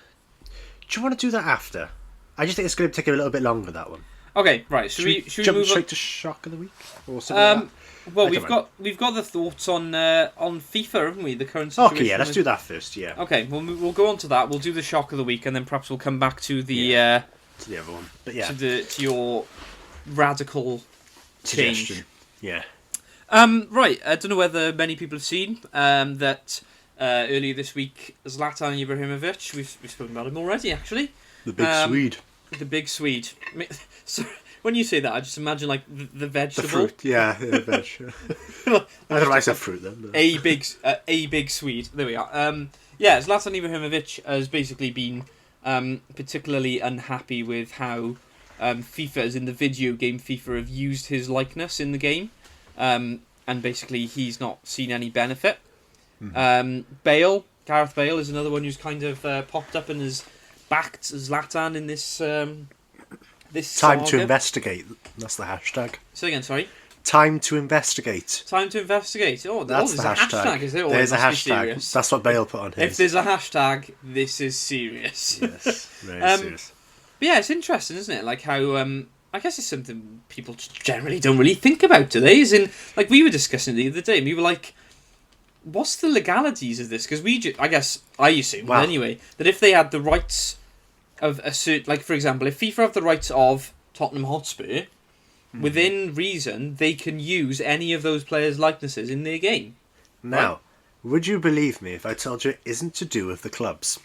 Do you want to do that after? I just think it's going to take a little bit longer, that one. Okay, right. Should we jump move straight to Shock of the Week? Or something like well, we've got the thoughts on FIFA, haven't we? The current situation. Okay, yeah, let's do that first. Yeah. Okay, well, we'll go on to that. We'll do the Shock of the Week, and then perhaps we'll come back to the to the other one. But yeah, to your radical suggestion. Change. Yeah. Right. I don't know whether many people have seen that earlier this week, Zlatan Ibrahimovic. We've spoken about him already, actually. The big Swede. The big Swede. So when you say that, I just imagine like the vegetable. The fruit, yeah, the veg. I don't know why I said fruit then. But... A big Swede. There we are. Zlatan Ibrahimovic has basically been particularly unhappy with how FIFA, as in the video game FIFA, have used his likeness in the game, and basically he's not seen any benefit. Gareth Bale is another one who's kind of popped up and has backed Zlatan in this this Time saga... to investigate. That's the hashtag. Say again, sorry. Time to investigate. Time to investigate. Oh, That's there's the a hashtag. is there? Oh, There's a it must be hashtag. serious. That's what Bale put on his. If there's a hashtag, this is serious. Yes, very serious. But yeah, it's interesting, isn't it? Like how I guess it's something people generally don't really think about, do they? As in, like we were discussing the other day, and we were like, what's the legalities of this? Because I guess I assumed anyway that if they had the rights of a certain, like for example, if FIFA have the rights of Tottenham Hotspur, within reason, they can use any of those players' likenesses in their game. Now, right? Would you believe me if I told you it isn't to do with the clubs?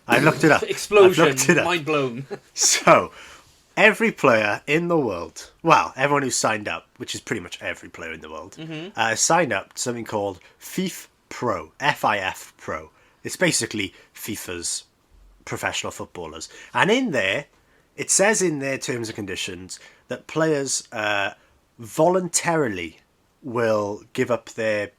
I've looked it up. Explosion. Mind blown. So, every player in the world, well, everyone who's signed up, which is pretty much every player in the world, signed up to something called FIFA Pro, FIF Pro. It's basically FIFA's professional footballers. And in there, it says in their terms and conditions that players voluntarily will give up their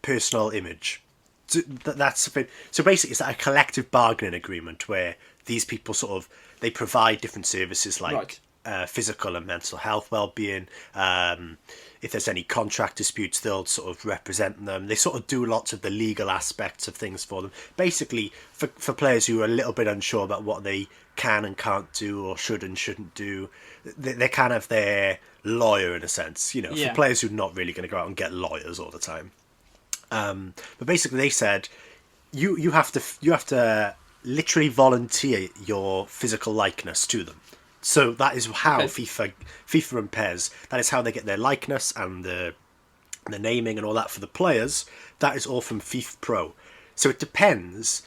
personal image. So that's so basically it's like a collective bargaining agreement where these people sort of they provide different services like physical and mental health well-being. If there's any contract disputes, they'll sort of represent them. They sort of do lots of the legal aspects of things for them. Basically, for players who are a little bit unsure about what they can and can't do or should and shouldn't do, they're kind of their lawyer in a sense. You know, for players who are not really going to go out and get lawyers all the time. But basically, they said you have to literally volunteer your physical likeness to them. So that is how FIFA and PES, that is how they get their likeness and the naming and all that for the players. That is all from FIFA Pro. So it depends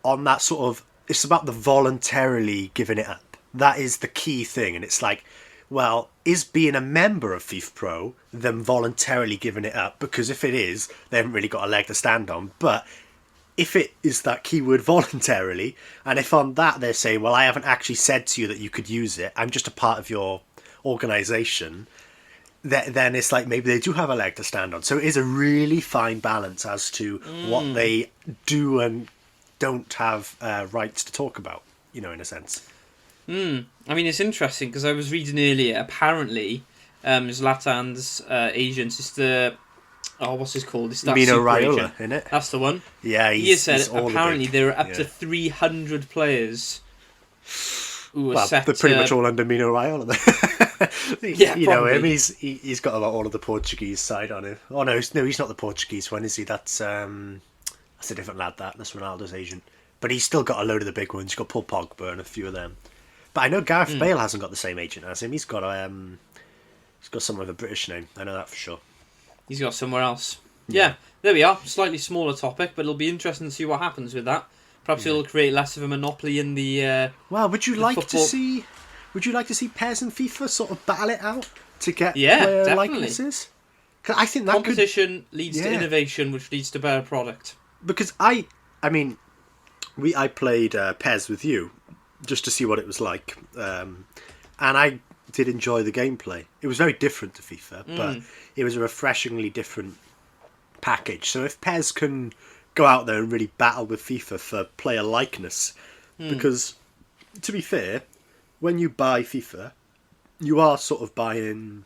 on that sort of, it's about the voluntarily giving it up. That is the key thing. And it's like, well, is being a member of FIFA Pro them voluntarily giving it up? Because if it is, they haven't really got a leg to stand on. But if it is that keyword voluntarily, and if on that they're saying, well, I haven't actually said to you that you could use it, I'm just a part of your organisation, then it's like maybe they do have a leg to stand on. So it is a really fine balance as to what they do and don't have rights to talk about, you know, in a sense. I mean, it's interesting because I was reading earlier, apparently, Zlatan's agent is the... Oh, what's his called? It's that Mino super Raiola, agent. isn't it? That's the one. Yeah, he said he's all apparently there are up to 300 players who are set. They're pretty much all under Mino Raiola. You know him. He's got about all of the Portuguese side on him. Oh no, he's not the Portuguese one, is he? That's a different lad. That's Ronaldo's agent. But he's still got a load of the big ones. He's got Paul Pogba and a few of them. But I know Gareth Bale hasn't got the same agent as him. He's got someone with a British name. I know that for sure. He's got somewhere else. Yeah, there we are. Slightly smaller topic, but it'll be interesting to see what happens with that. Perhaps it'll create less of a monopoly in the. Well, would you like to see PES and FIFA sort of battle it out to get player definitely. likenesses? Because I think that competition leads to innovation, which leads to better product. Because I played PES with you just to see what it was like, and I did enjoy the gameplay. It was very different to FIFA, but it was a refreshingly different package. So if PES can go out there and really battle with FIFA for player likeness, because to be fair, when you buy FIFA, you are sort of buying,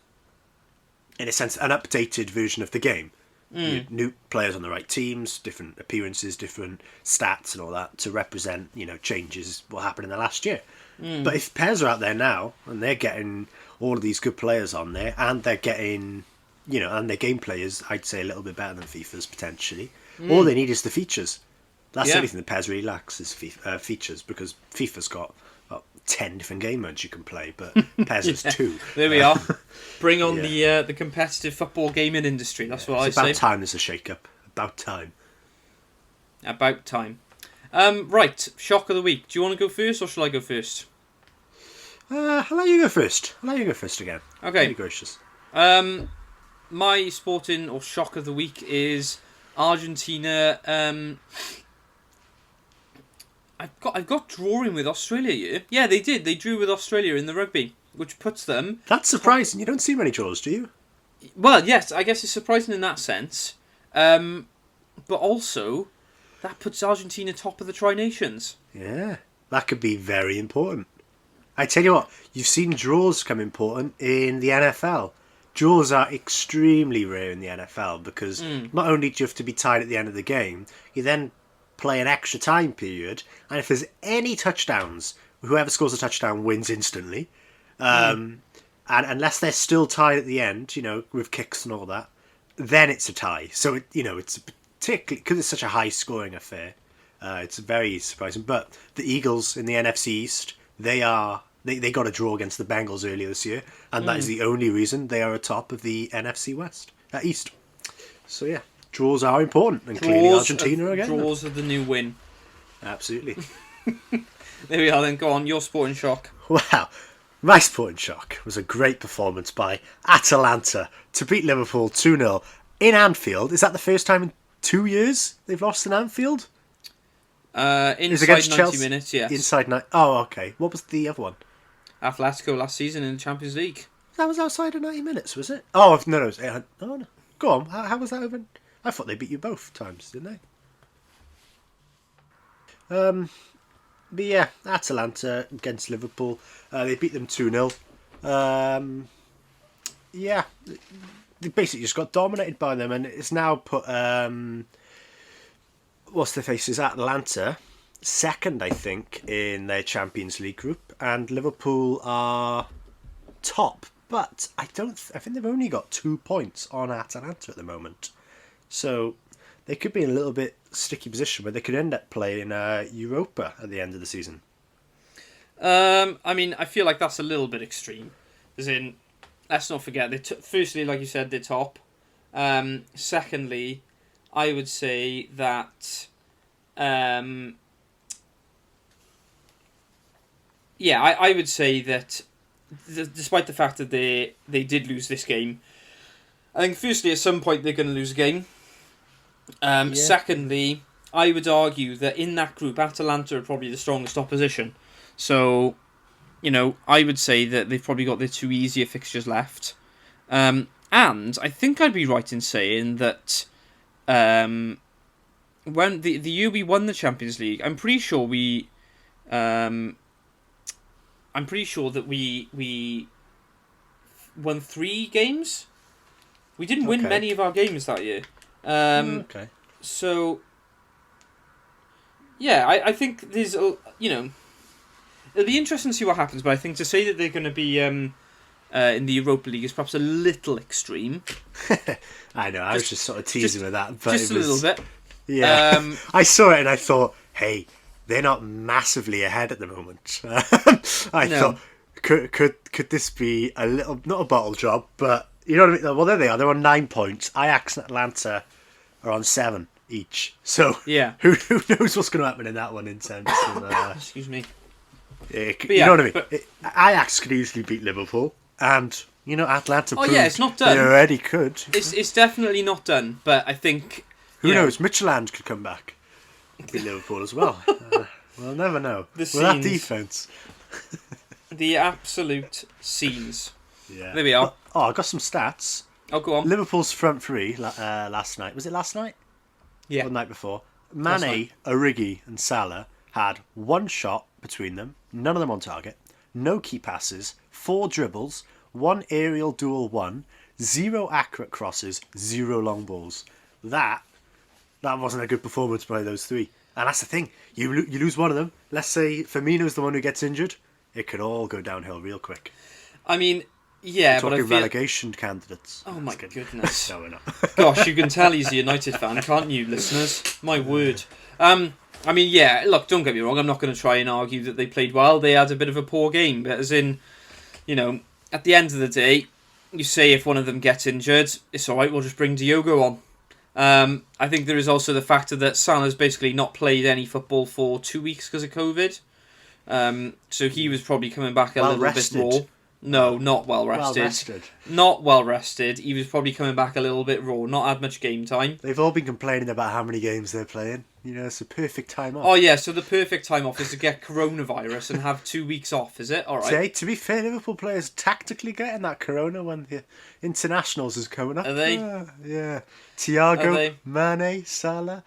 in a sense, an updated version of the game. New players on the right teams, different appearances, different stats and all that to represent, changes what happened in the last year. But if PES are out there now and they're getting all of these good players on there and they're getting, and their gameplay is, I'd say, a little bit better than FIFA's potentially, all they need is the features. That's the only thing that PES really lacks is features, because FIFA's got 10 different game modes you can play, but PES is 2. There we are. Bring on the competitive football gaming industry. That's what I say. It's about time there's a shake-up. About time. About time. Right, shock of the week. Do you want to go first, or shall I go first? I'll let you go first. I'll let you go first again. Okay. Be gracious. My sporting or shock of the week is Argentina. I've got drawing with Australia here. Yeah, they did. They drew with Australia in the rugby, which puts them... That's surprising. You don't see many draws, do you? Well, yes, I guess it's surprising in that sense. But also, that puts Argentina top of the Tri-Nations. Yeah, that could be very important. I tell you what, you've seen draws come important in the NFL. Draws are extremely rare in the NFL because not only do you have to be tied at the end of the game, you then play an extra time period, and if there's any touchdowns, whoever scores a touchdown wins instantly. And unless they're still tied at the end, with kicks and all that, then it's a tie. So, it's particularly, because it's such a high-scoring affair, it's very surprising. But the Eagles in the NFC East, they got a draw against the Bengals earlier this year, and that is the only reason they are atop of the NFC West, East. So yeah, draws are important, and clearly Argentina are getting draws are the new win. Absolutely. There we are then, go on, your sporting shock. Wow, my sporting shock was a great performance by Atalanta to beat Liverpool 2-0 in Anfield. Is that the first time in 2 years they've lost in Anfield? Inside 90 Chelsea? minutes, yes. Inside 90. Oh, okay. What was the other one? Atletico last season in the Champions League. That was outside of 90 minutes, was it? Oh, no, it was 800. Oh, no. Go on. How was that over? I thought they beat you both times, didn't they? But yeah, Atalanta against Liverpool. They beat them 2-0. Yeah, they basically just got dominated by them, and it's now put what's their faces, Atlanta second, I think, in their Champions League group, and Liverpool are top. But I think they've only got 2 points on Atalanta at the moment, so they could be in a little bit sticky position where they could end up playing Europa at the end of the season. I mean, I feel like that's a little bit extreme. As in, let's not forget, firstly, like you said, they're top. Secondly, I would say that, I would say that despite the fact that they did lose this game, I think firstly, at some point, they're going to lose a game. Secondly, I would argue that in that group, Atalanta are probably the strongest opposition. So, I would say that they've probably got their 2 easier fixtures left. And I think I'd be right in saying that when the year we won the Champions League, I'm pretty sure that we won 3 games. We didn't win many of our games that year. Okay. So, yeah, I think there's, it'll be interesting to see what happens, but I think to say that they're going to be in the Europa League is perhaps a little extreme. I know, I was just sort of teasing with that. But just a little bit. Yeah. I saw it and I thought, hey, they're not massively ahead at the moment. I thought, could this be a little, not a bottle job, but you know what I mean? Well, there they are. They're on 9 points. Ajax and Atlanta are on 7 each. So yeah, who knows what's going to happen in that one in terms of... Excuse me. You know what I mean? Ajax could easily beat Liverpool, and Atlanta. Oh yeah, it's not done. They already could. It's definitely not done. But I think who knows? Midtjylland could come back, beat Liverpool as well. We'll never know. With that defense, the absolute scenes. Yeah. There we are. Oh, I got some stats. Oh, go on. Liverpool's front three last night. Was it last night? Yeah. Or the night before. Mane, Origi, and Salah had 1 shot between them, none of them on target, no key passes, 4 dribbles, 1 aerial duel won, 0 accurate crosses, 0 long balls. That wasn't a good performance by those 3. And that's the thing, you lose one of them, let's say Firmino's the one who gets injured, it could all go downhill real quick. I mean, yeah, but I feel... relegation candidates. Oh my goodness. No, we're not. Gosh, you can tell he's a United fan, can't you, listeners? My word. I mean, yeah, look, don't get me wrong, I'm not going to try and argue that they played well. They had a bit of a poor game, but as in, at the end of the day, you say if one of them gets injured, it's alright, we'll just bring Diogo on. I think there is also the factor that Salah's basically not played any football for 2 weeks because of COVID. So he was probably coming back a little bit raw. No, not well rested. Not well rested. He was probably coming back a little bit raw. Not had much game time. They've all been complaining about how many games they're playing. It's a perfect time off. Oh yeah, so the perfect time off is to get coronavirus and have 2 weeks off, is it? All right. To be fair, Liverpool players tactically getting that corona when the internationals is coming up. Are they? Yeah. Thiago, Mane, Salah.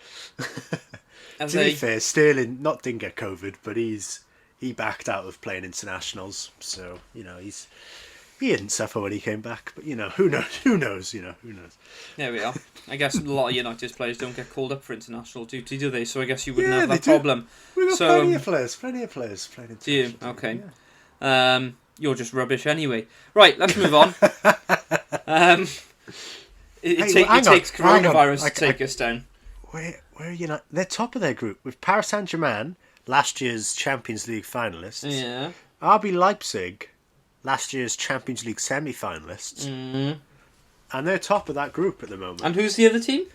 To be fair, Sterling didn't get COVID, but he's he backed out of playing internationals, so he didn't suffer when he came back. But who knows? Who knows? Who knows? There we are. I guess a lot of United players don't get called up for international duty, do they? So I guess you wouldn't have that problem. We've got plenty of players playing international. Do you? Okay. Yeah. You're just rubbish anyway. Right, let's move on. It takes coronavirus to take us down. Where are United? They're top of their group with Paris Saint-Germain, last year's Champions League finalists. Yeah. RB Leipzig, last year's Champions League semi-finalists. Mm. And they're top of that group at the moment. And who's the other team?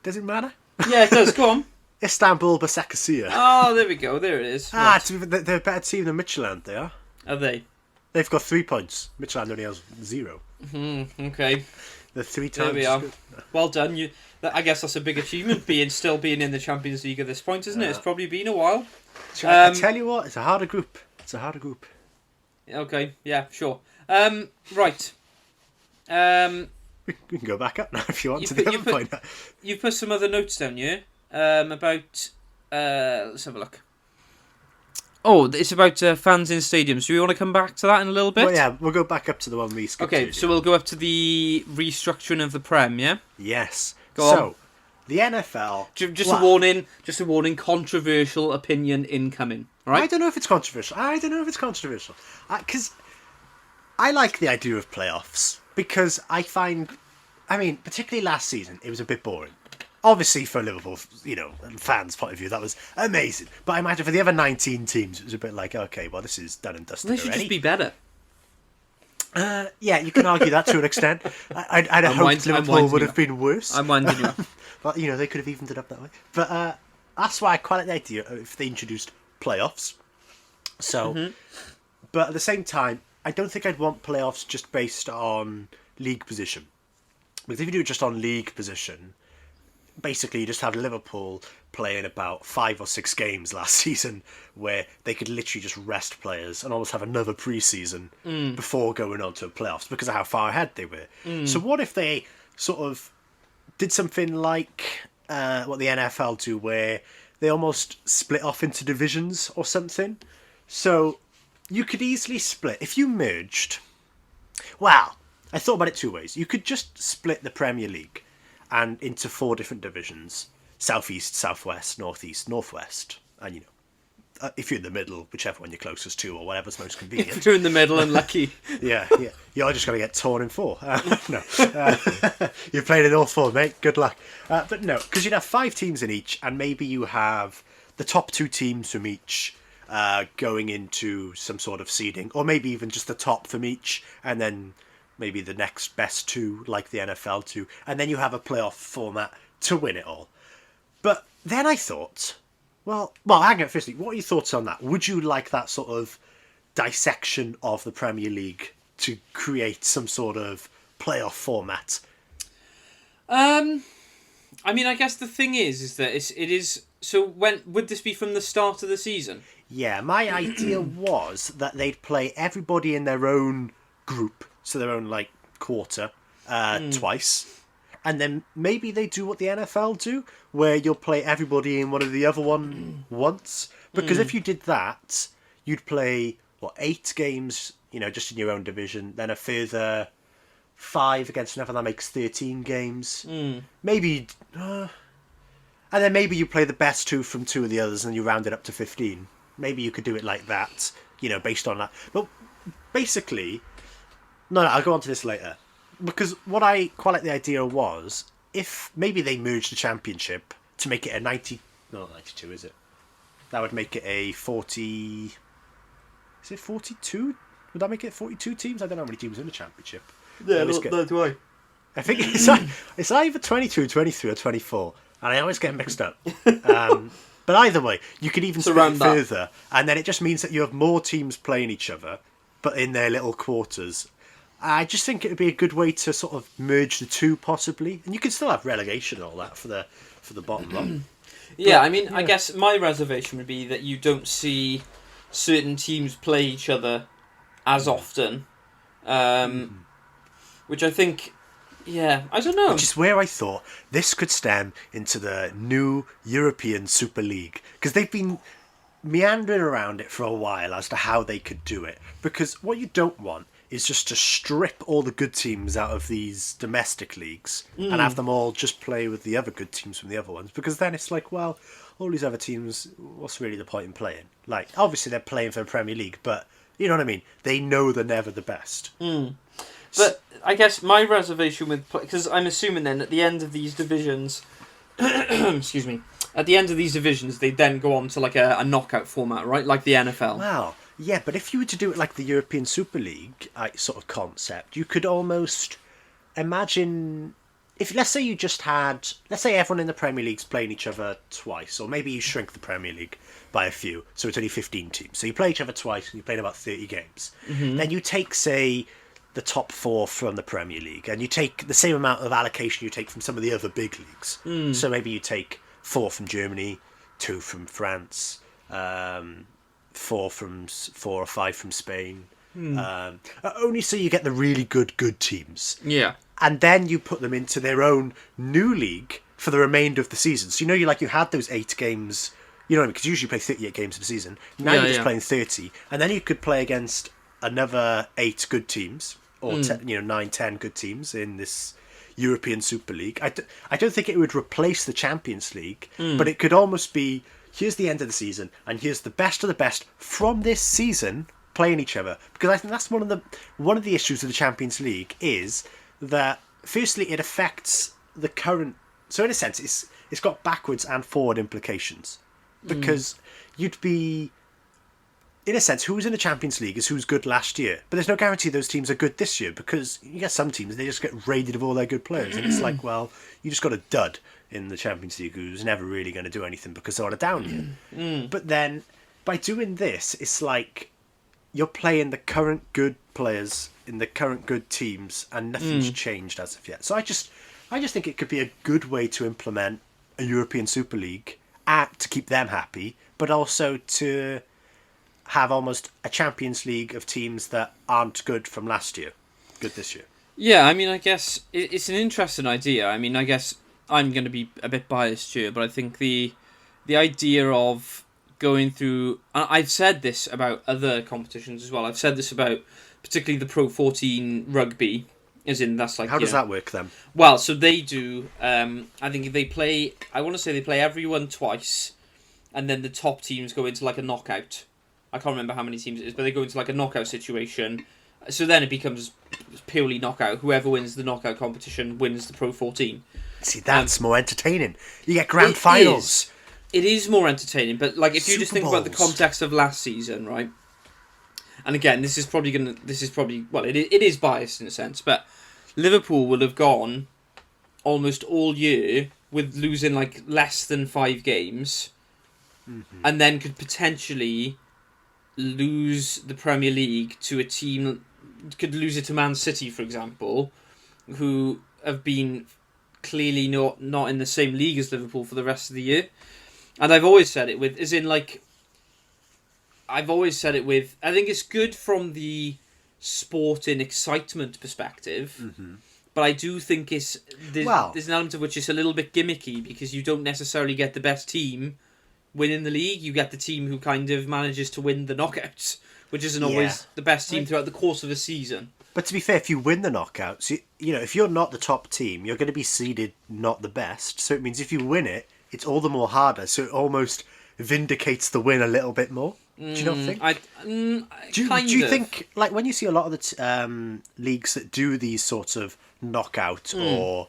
Does it matter? Yeah, it does. Go on. Istanbul Basaksehir. Oh, there we go. There it is. They're a better team than Midtjylland, they are. Are they? They've got 3 points. Midtjylland only has 0. Okay. They're 3 times. There we are. Well done. I guess that's a big achievement, still being in the Champions League at this point, isn't it? It's probably been a while. I tell you what, it's a harder group. Okay, yeah, sure. Right. We can go back up now if you want to the other point. You've put some other notes down here about... let's have a look. Oh, it's about fans in stadiums. Do we want to come back to that in a little bit? Well, yeah, we'll go back up to the one we skipped. Okay, so we'll go up to the restructuring of the Prem, yeah? Yes. Go on. The NFL... Just a warning, controversial opinion incoming, right? I don't know if it's controversial. Because I like the idea of playoffs. Because I find... particularly last season, it was a bit boring. Obviously, for Liverpool, fans' point of view, that was amazing. But I imagine for the other 19 teams, it was a bit like, okay, well, this is done and dusted already. They should just be better. Yeah, you can argue that to an extent. I'd hoped Liverpool would have been worse. I'm winding you up. But, they could have evened it up that way. But that's why I quite like the idea if they introduced playoffs. So, But at the same time, I don't think I'd want playoffs just based on league position. Because if you do it just on league position... Basically, you just have Liverpool playing about 5 or 6 games last season where they could literally just rest players and almost have another pre-season before going on to playoffs because of how far ahead they were. So what if they sort of did something like what the NFL do where they almost split off into divisions or something? So you could easily split. If you merged... Well, I thought about it 2 ways. You could just split the Premier League and into 4 different divisions: Southeast, Southwest, Northeast, Northwest. And if you're in the middle, whichever one you're closest to or whatever's most convenient. If you're in the middle and lucky. yeah, you're just going to get torn in 4. You're playing in all 4, mate. Good luck. But no, because you'd have 5 teams in each, and maybe you have the top 2 teams from each going into some sort of seeding, or maybe even just the top from each, and then maybe the next best 2, like the NFL 2, and then you have a playoff format to win it all. But then I thought, well, hang on, firstly, what are your thoughts on that? Would you like that sort of dissection of the Premier League to create some sort of playoff format? I guess the thing is that it is. So when would this be from the start of the season? Yeah, my idea was that they'd play everybody in their own group, so their own quarter, twice, and then maybe they do what the NFL do, where you'll play everybody in one of the other one once. Because if you did that, you'd play 8 games, just in your own division, then a further 5 against another. That makes 13 games. Maybe, and then maybe you play the best 2 from 2 of the others, and you round it up to 15. Maybe you could do it like that, based on that. But basically. No, I'll go on to this later. Because what I quite like the idea was, if maybe they merged the championship to make it a 90... No, not 92, is it? That would make it a 40... Is it 42? Would that make it 42 teams? I don't know how many teams in the championship. Yeah, that's why. I think it's either 22, 23 or 24. And I always get mixed up. But either way, you could even split it further. And then it just means that you have more teams playing each other, but in their little quarters. I just think it would be a good way to sort of merge the 2, possibly, and you can still have relegation and all that for the bottom line. Yeah, I guess my reservation would be that you don't see certain teams play each other as often, which I think, I don't know. Which is where I thought this could stem into the new European Super League, because they've been meandering around it for a while as to how they could do it. Because what you don't want is just to strip all the good teams out of these domestic leagues and have them all just play with the other good teams from the other ones. Because then it's like, well, all these other teams, what's really the point in playing? Like, obviously they're playing for the Premier League, but you know what I mean? They know they're never the best. But I guess my reservation with... Because I'm assuming then at the end of these divisions... excuse me. At the end of these divisions, they then go on to like a knockout format, right? Like the NFL. Wow. Yeah, but if you were to do it like the European Super League sort of concept, you could almost imagine if, let's say, you just had, let's say everyone in the Premier League's playing each other twice, or maybe you shrink the Premier League by a few, so it's only 15 teams. So you play each other twice, and you're playing about 30 games. Then you take, say, the top 4 from the Premier League, and you take the same amount of allocation you take from some of the other big leagues. So maybe you take 4 from Germany, 2 from France, 4 or 5 from Spain. Only so you get the really good teams. Yeah. And then you put them into their own new league for the remainder of the season. So you had those 8 games, you know, because you usually play 38 games in a season. Now you're just playing 30, and then you could play against another 8 good teams, or 9, 10 good teams in this European Super League. I don't think it would replace the Champions League, but it could almost be, here's the end of the season, and here's the best of the best from this season playing each other. Because I think that's one of the issues with the Champions League is that, firstly, it affects the current... So in a sense, it's got backwards and forward implications. Because you'd be... In a sense, who's in the Champions League is who's good last year. But there's no guarantee those teams are good this year, because you get some teams, they just get raided of all their good players. And it's like, well, you just got a dud in the Champions League who's never really going to do anything because they're on a down year. But then, by doing this, it's like you're playing the current good players in the current good teams, and nothing's changed as of yet. So I just think it could be a good way to implement a European Super League to keep them happy, but also to have almost a Champions League of teams that aren't good from last year, good this year. Yeah, I mean, I guess it's an interesting idea. I mean, I guess I'm going to be a bit biased here, but I think the idea of going through... I've said this about other competitions as well. I've said this about particularly the Pro 14 rugby, as in that's like... How does that work then? Well, so they do... I think they play... I want to say they play everyone twice, and then the top teams go into like a knockout. I can't remember how many teams it is, but they go into like a knockout situation. So then it becomes purely knockout. Whoever wins the knockout competition wins the Pro 14. See, that's more entertaining. You get grand finals. It is more entertaining, but like if you just think about the Bowls. context of last season, right? And again, this is probably it is biased in a sense, but Liverpool will have gone almost all year with losing like less than 5 games, and then could potentially lose the Premier League to a team, could lose it to Man City, for example, who have been clearly not in the same league as Liverpool for the rest of the year. And I've always said it with, I think it's good from the sporting excitement perspective, but I do think there's an element of which is a little bit gimmicky, because you don't necessarily get the best team winning the league. You get the team who kind of manages to win the knockouts, which isn't always the best team throughout the course of a season. But to be fair, if you win the knockouts, if you're not the top team, you're going to be seeded not the best. So it means if you win it, it's all the more harder. So it almost vindicates the win a little bit more. Do you not think? Do you think, like, when you see a lot of the leagues that do these sorts of knockout or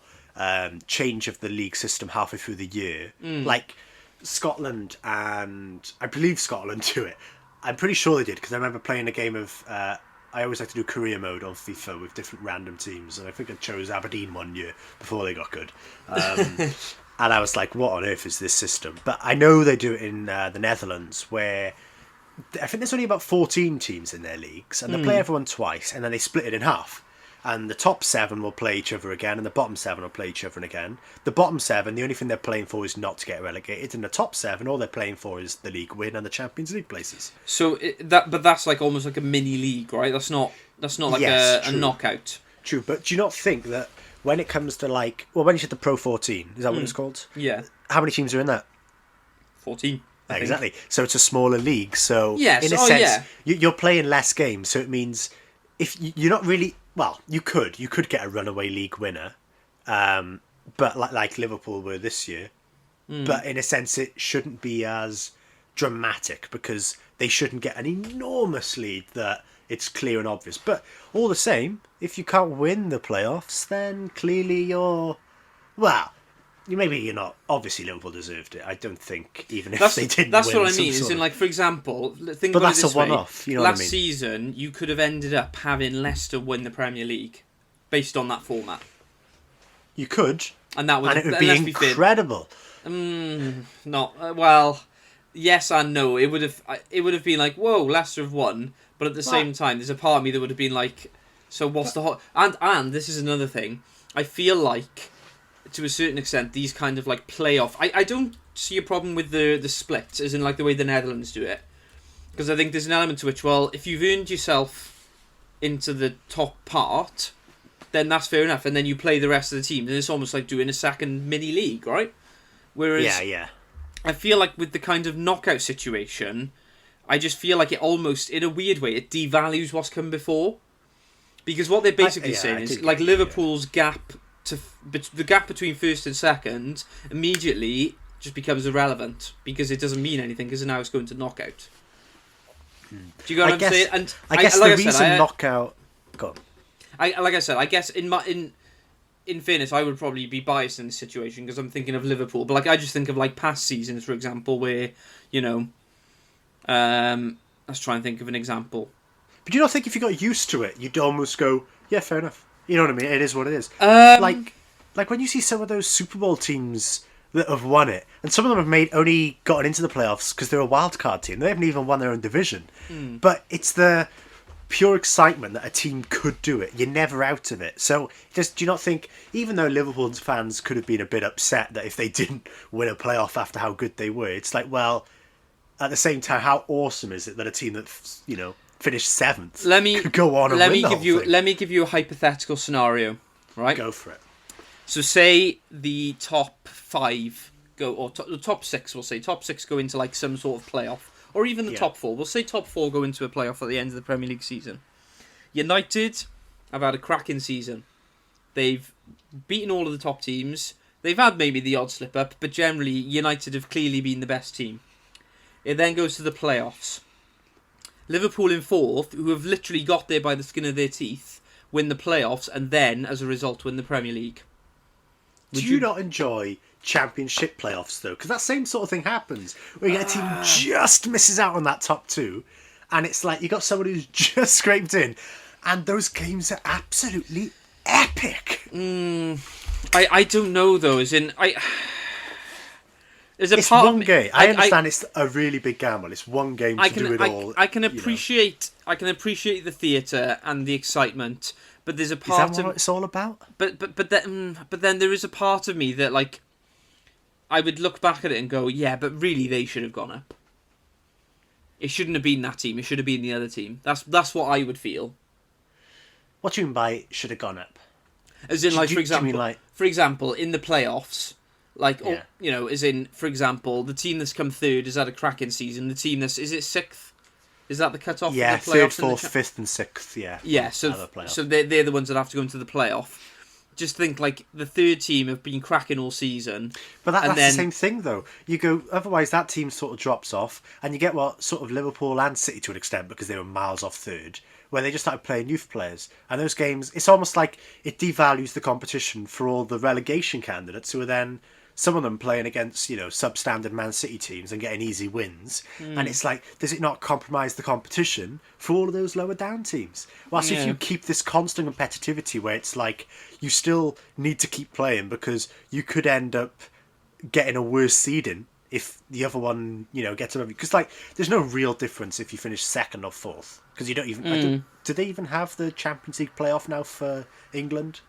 change of the league system halfway through the year, like Scotland, and I believe Scotland do it. I'm pretty sure they did, because I remember playing a game of... I always like to do career mode on FIFA with different random teams, and I think I chose Aberdeen one year before they got good. And I was like, what on earth is this system? But I know they do it in the Netherlands, where I think there's only about 14 teams in their leagues, and they play everyone twice, and then they split it in half. And the top 7 will play each other again, and the bottom 7 will play each other again. The bottom 7, the only thing they're playing for is not to get relegated. And the top 7, all they're playing for is the league win and the Champions League places. So but that's like almost like a mini league, right? That's not like a knockout. True, but do you not think that when it comes to when you said the Pro 14, is that what it's called? Yeah. How many teams are in that? 14. Exactly. So it's a smaller league. So Yes. in a sense, you're playing less games. So it means you're not really you could get a runaway league winner, but like Liverpool were this year. But in a sense, it shouldn't be as dramatic because they shouldn't get an enormous lead that it's clear and obvious. But all the same, if you can't win the playoffs, then clearly you're maybe you're not. Obviously, Liverpool deserved it. I don't think even if they didn't. That's win what I mean. Is in like, for example, think but about that's it this a one-off. Way. You know Last what I mean? season, you could have ended up having Leicester win the Premier League based on that format. You could, and that would it would be incredible. Yes and no. It would have been like, whoa, Leicester have won, but at the same time, there's a part of me that would have been like, so what's the hot? And this is another thing. I feel like, to a certain extent, these kind of like playoff. I don't see a problem with the splits, as in like the way the Netherlands do it, because I think there's an element to which, well, if you've earned yourself into the top part, then that's fair enough, and then you play the rest of the teams, and it's almost like doing a second mini league, right? Whereas, I feel like with the kind of knockout situation, I just feel like it almost, in a weird way, it devalues what's come before, because what they're basically saying is like Liverpool's gap to the gap between first and second immediately just becomes irrelevant because it doesn't mean anything because now it's going to knockout. Do you get what I'm saying? And I guess the reason knockout. Go on. Like I said, I guess in fairness, I would probably be biased in this situation because I'm thinking of Liverpool. But like I just think of like past seasons, for example, where let's try and think of an example. But do you not think if you got used to it, you'd almost go, yeah, fair enough. You know what I mean? It is what it is. Like when you see some of those Super Bowl teams that have won it, and some of them have only gotten into the playoffs because they're a wild card team. They haven't even won their own division. But it's the pure excitement that a team could do it. You're never out of it. So do you not think, even though Liverpool fans could have been a bit upset that if they didn't win a playoff after how good they were, it's like, well, at the same time, how awesome is it that a team that finished seventh could go on and win the whole thing? Let me give you a hypothetical scenario, right? Go for it. So say the top 5 go, or the top 6, we'll say, top 6 go into like some sort of playoff, or even the top 4. We'll say top 4 go into a playoff at the end of the Premier League season. United have had a cracking season. They've beaten all of the top teams. They've had maybe the odd slip up, but generally United have clearly been the best team. It then goes to the playoffs. Liverpool in 4th, who have literally got there by the skin of their teeth, win the playoffs, and then, as a result, win the Premier League. Do you not enjoy championship playoffs, though? Because that same sort of thing happens, where you get a team just misses out on that top 2, and it's like you got someone who's just scraped in, and those games are absolutely epic. I don't know, though, as in... It's one game. I understand it's a really big gamble. It's one game to do it all. I can appreciate the theatre and the excitement, but there's a part Is that what it's all about? But then there is a part of me that like I would look back at it and go, yeah, but really they should have gone up. It shouldn't have been that team. It should have been the other team. That's what I would feel. What do you mean by should have gone up? As in, like, for example, in the playoffs. Like, as in, for example, the team that's come third has had a cracking season. The team is it 6th? Is that the cut-off? Yeah, for the playoffs 3rd, 4th, 5th and 6th, yeah. Yeah, so they're the ones that have to go into the playoff. Just think, like, the 3rd team have been cracking all season. But that's the same thing, though. You go, otherwise that team sort of drops off, and you get what sort of Liverpool and City to an extent, because they were miles off 3rd, where they just started playing youth players. And those games, it's almost like it devalues the competition for all the relegation candidates who are then... Some of them playing against, substandard Man City teams and getting easy wins. And it's like, does it not compromise the competition for all of those lower down teams? Whilst if you keep this constant competitivity where it's like, you still need to keep playing because you could end up getting a worse seeding if the other one, gets above you. Because, like, there's no real difference if you finish 2nd or 4th. Because you don't even... do they even have the Champions League playoff now for England?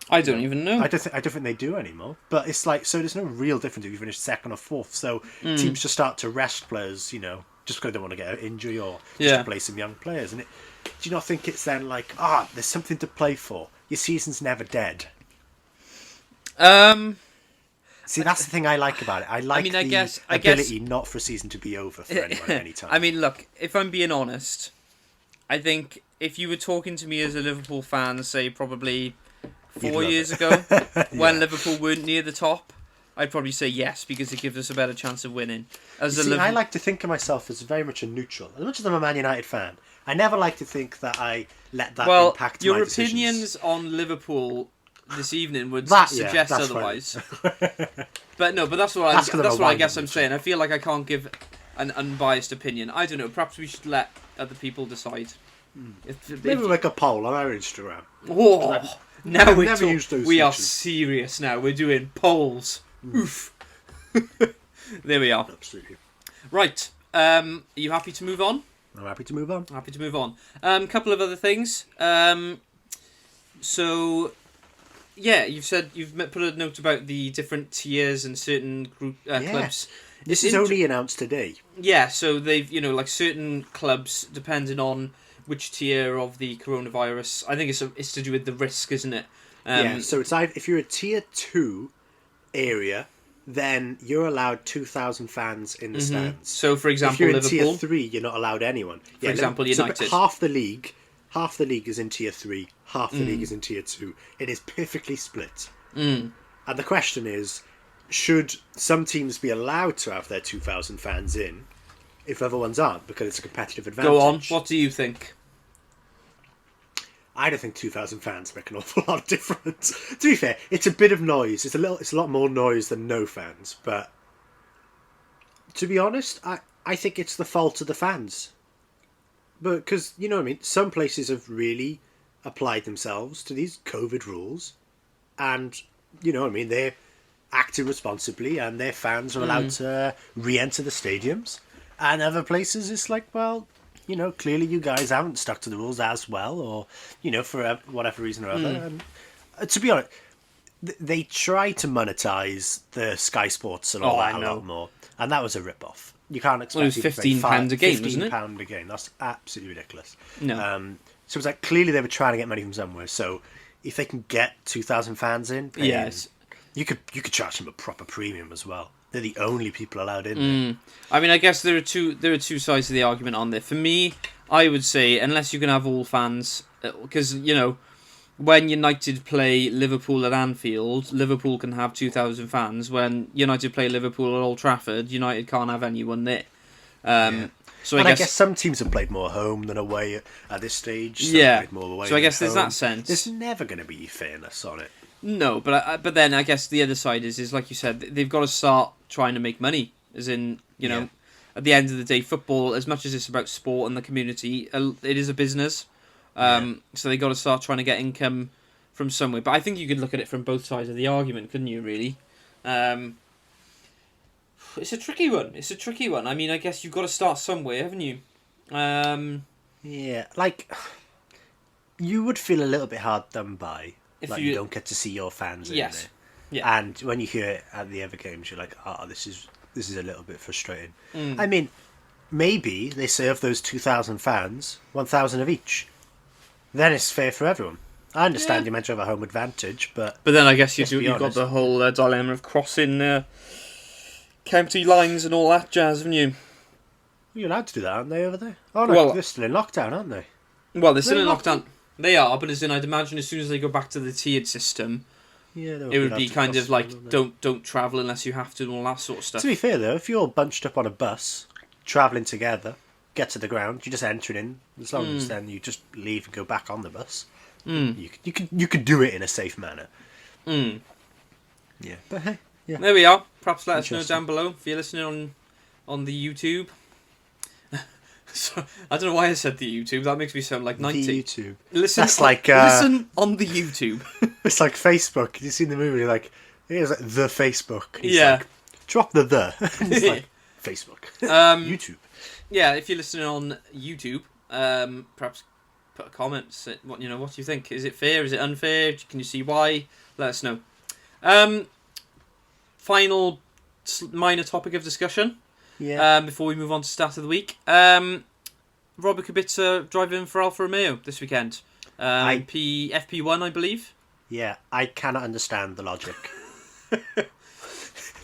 I don't even know. I don't think they do anymore. But it's like, so there's no real difference if you finish 2nd or 4th. So teams just start to rest players, just because they don't want to get an injury or just to play some young players. And do you not think it's then like, there's something to play for? Your season's never dead. See, that's the thing I like about it. I like the ability not for a season to be over for anyone at any time. I mean, look, if I'm being honest, I think if you were talking to me as a Liverpool fan, say probably 4 years ago, when Liverpool weren't near the top, I'd probably say yes, because it gives us a better chance of winning. I like to think of myself as very much a neutral. As much as I'm a Man United fan, I never like to think that I let that impact my decisions. Your opinions on Liverpool this evening would suggest otherwise. But that's what I guess I'm saying. I feel like I can't give an unbiased opinion. I don't know. Perhaps we should let other people decide. Maybe we'll make a poll on our Instagram. Oh, now we are serious now. We're doing polls. Oof. There we are. Absolutely. Right. Are you happy to move on? I'm happy to move on. Happy to move on. Couple of other things. So, yeah, you've put a note about the different tiers and certain clubs. This is only announced today. Yeah, so they've, like certain clubs, depending on which tier of the coronavirus. I think it's to do with the risk, isn't it? So it's if you're a tier 2 area, then you're allowed 2,000 fans in the stands. So, for example, if you're Liverpool, in tier 3, you're not allowed anyone. For example, United. So half the league is in tier 3, half the league is in tier 2. It is perfectly split. And the question is, should some teams be allowed to have their 2,000 fans in if other ones aren't, because it's a competitive advantage? Go on. What do you think? I don't think 2,000 fans make an awful lot of difference. To be fair, it's a bit of noise. It's a lot more noise than no fans. But to be honest, I think it's the fault of the fans. But because, you know what I mean, some places have really applied themselves to these COVID rules, and you know what I mean, they're acting responsibly, and their fans are allowed to re-enter the stadiums. And other places, it's like, well, clearly you guys haven't stuck to the rules as well, or, for whatever reason or other. And to be honest, they try to monetize the Sky Sports and all that a lot more, and that was a rip-off. You can't expect it was £15 a game, wasn't it? £15 a game. That's absolutely ridiculous. No. So it's like, clearly they were trying to get money from somewhere. So if they can get 2,000 fans in, yes, you could charge them a proper premium as well. They're the only people allowed in there. I mean, I guess there are two sides of the argument on there. For me, I would say, unless you can have all fans, because, when United play Liverpool at Anfield, Liverpool can have 2,000 fans. When United play Liverpool at Old Trafford, United can't have anyone there. So I guess some teams have played more home than away at this stage. More away so I guess there's that sense. There's never going to be fairness on it. No, but then I guess the other side is like you said, they've got to start trying to make money. As in, at the end of the day, football, as much as it's about sport and the community, it is a business. So they got to start trying to get income from somewhere. But I think you could look at it from both sides of the argument, couldn't you? Really, it's a tricky one. I mean, I guess you've got to start somewhere, haven't you? You would feel a little bit hard done by. If you don't get to see your fans in there. Yeah. And when you hear it at the other games, you're like, this is a little bit frustrating. I mean, maybe they say of those 2,000 fans, 1,000 of each. Then it's fair for everyone. I understand you meant to have a home advantage, but then I guess you've got the whole dilemma of crossing county lines and all that jazz, haven't you? You're allowed to do that, aren't they, over there? Oh no, they're still in lockdown, aren't they? Well, they're still in lockdown. They are, but as in, I'd imagine as soon as they go back to the tiered system, it would be kind of like don't travel unless you have to and all that sort of stuff. To be fair though, if you're bunched up on a bus, travelling together, get to the ground, you just enter in. As long as then you just leave and go back on the bus, you could do it in a safe manner. Yeah, but hey, there we are. Perhaps let us know down below if you're listening on the YouTube. So, I don't know why I said the YouTube. That makes me sound like 90. The YouTube. Listen on the YouTube. It's like Facebook. You've seen the movie, like it's like the Facebook. It's like, drop the. It's like Facebook. YouTube. Yeah, if you're listening on YouTube, perhaps put a comment. Say, what do you think? Is it fair? Is it unfair? Can you see why? Let us know. Final minor topic of discussion. Yeah. Before we move on to start of the week, Robert Kubica driving for Alfa Romeo this weekend. FP1, I believe. Yeah, I cannot understand the logic.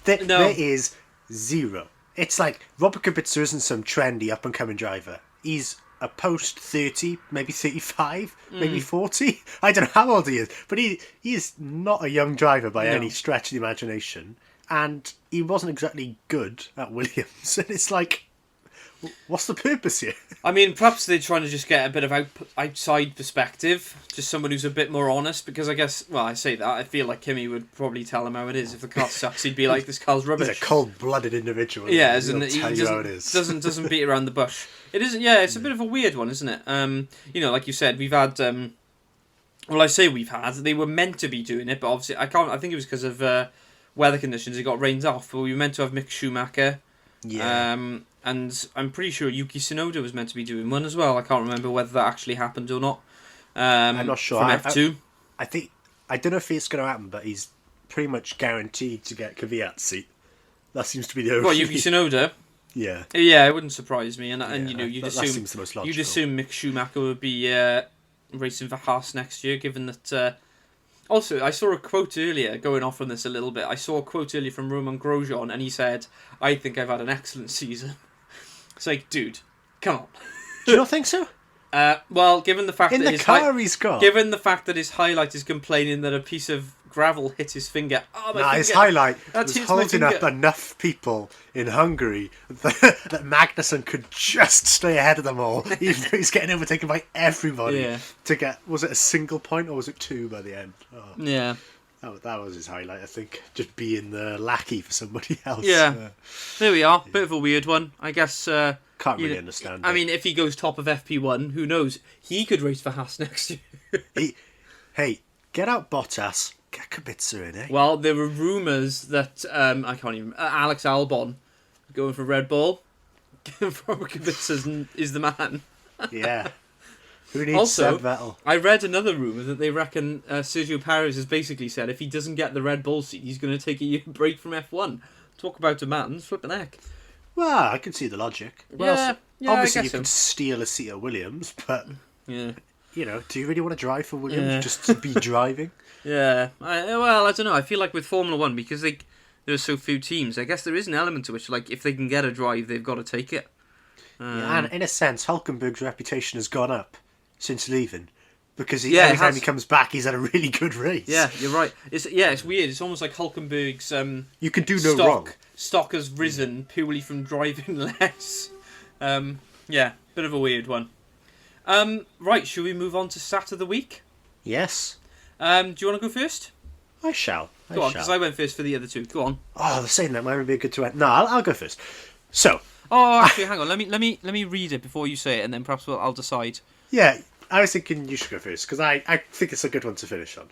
There is zero. It's like Robert Kubica isn't some trendy up-and-coming driver. He's a post-30, maybe 35, maybe 40. I don't know how old he is, but he is not a young driver by any stretch of the imagination. And he wasn't exactly good at Williams. And it's like, what's the purpose here? I mean, perhaps they're trying to just get a bit of outside perspective, just someone who's a bit more honest, because I guess, well, I say that, I feel like Kimi would probably tell him how it is. If the car sucks, he'd be like, this car's rubbish. He's a cold-blooded individual. Yeah, isn't it? He'll tell you how it is. Doesn't beat around the bush. It isn't, yeah, it's a bit of a weird one, isn't it? Like you said, we've had, well, I say we've had, they were meant to be doing it, but obviously, I think it was because of weather conditions, it got rained off, but we were meant to have Mick Schumacher. Yeah. And I'm pretty sure Yuki Tsunoda was meant to be doing one as well. I can't remember whether that actually happened or not. I'm not sure. From F2. I don't know if it's going to happen, but he's pretty much guaranteed to get Kvyat's seat. That seems to be the only... What, Yuki Tsunoda? Yeah. Yeah, it wouldn't surprise me. And you'd that seems the most logical. You'd assume Mick Schumacher would be racing for Haas next year, given that... Also, I saw a quote earlier, going off on this a little bit. I saw a quote earlier from Romain Grosjean, and he said, I think I've had an excellent season. It's like, dude, come on. Do you not think so? Well, given the fact given the fact that his highlight is complaining that a piece of gravel hit his finger. His highlight was holding up enough people in Hungary that Magnussen could just stay ahead of them all, even though he's getting overtaken by everybody to get, was it a single point or was it 2 by the end? Oh. Yeah. That was his highlight, I think. Just being the lackey for somebody else. Yeah. There we are. Bit of a weird one. I guess... Can't really understand I mean, if he goes top of FP1, who knows? He could race for Haas next year. Hey, get out Bottas. Get Kubica in, eh? Well, there were rumours that... I can't even... Alex Albon going for Red Bull. Kubica is the man. Yeah. Who needs Seb Vettel? I read another rumour that they reckon Sergio Perez has basically said if he doesn't get the Red Bull seat, he's going to take a year break from F1. Talk about a man, flipping heck. Well, I can see the logic. Yeah, obviously you can steal a seat at Williams, but do you really want to drive for Williams just to be driving? Yeah, I don't know. I feel like with Formula 1, because there are so few teams, I guess there is an element to which, like, if they can get a drive, they've got to take it. And in a sense, Hülkenberg's reputation has gone up since leaving. Because every time he comes back, he's had a really good race. Yeah, you're right. It's weird. It's almost like Hülkenberg's you can do no wrong. Stock has risen purely from driving less. Bit of a weird one. Right, should we move on to Stat of the Week? Yes. Do you want to go first? I shall. Go on, because I went first for the other two. Go on. Oh, they're saying that might be good to end. No, I'll go first. So. Oh, actually, hang on. Let me read it before you say it, and then perhaps I'll decide. Yeah. I was thinking you should go first, because I think it's a good one to finish on.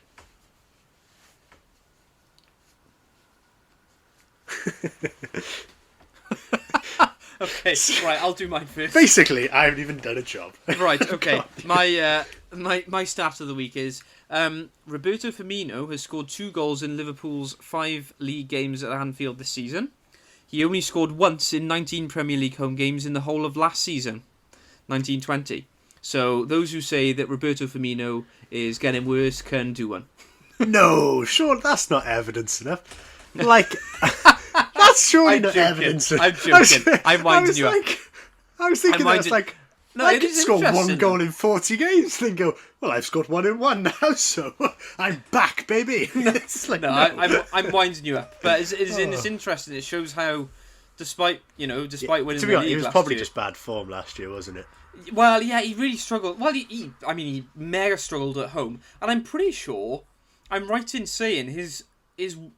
Okay, right, I'll do mine first. Basically, I haven't even done a job. Right, okay. My stat of the week is Roberto Firmino has scored 2 goals in Liverpool's 5 league games at Anfield this season. He only scored once in 19 Premier League home games in the whole of last season, 1920. So those who say that Roberto Firmino is getting worse can do one. No, sure, that's not evidence enough. Like, that's surely not evidence enough. I'm joking. I'm winding you up. I was thinking that's like, no, I could score 1 goal in 40 games, then go, well, I've scored 1 in 1 now, so I'm back, baby. It's like, I'm winding you up. But it's interesting. It shows how, despite winning to be the honest, league it was last probably year, just bad form last year, wasn't it? Well, yeah, he really struggled. Well, he mega struggled at home, and I'm pretty sure I'm right in saying his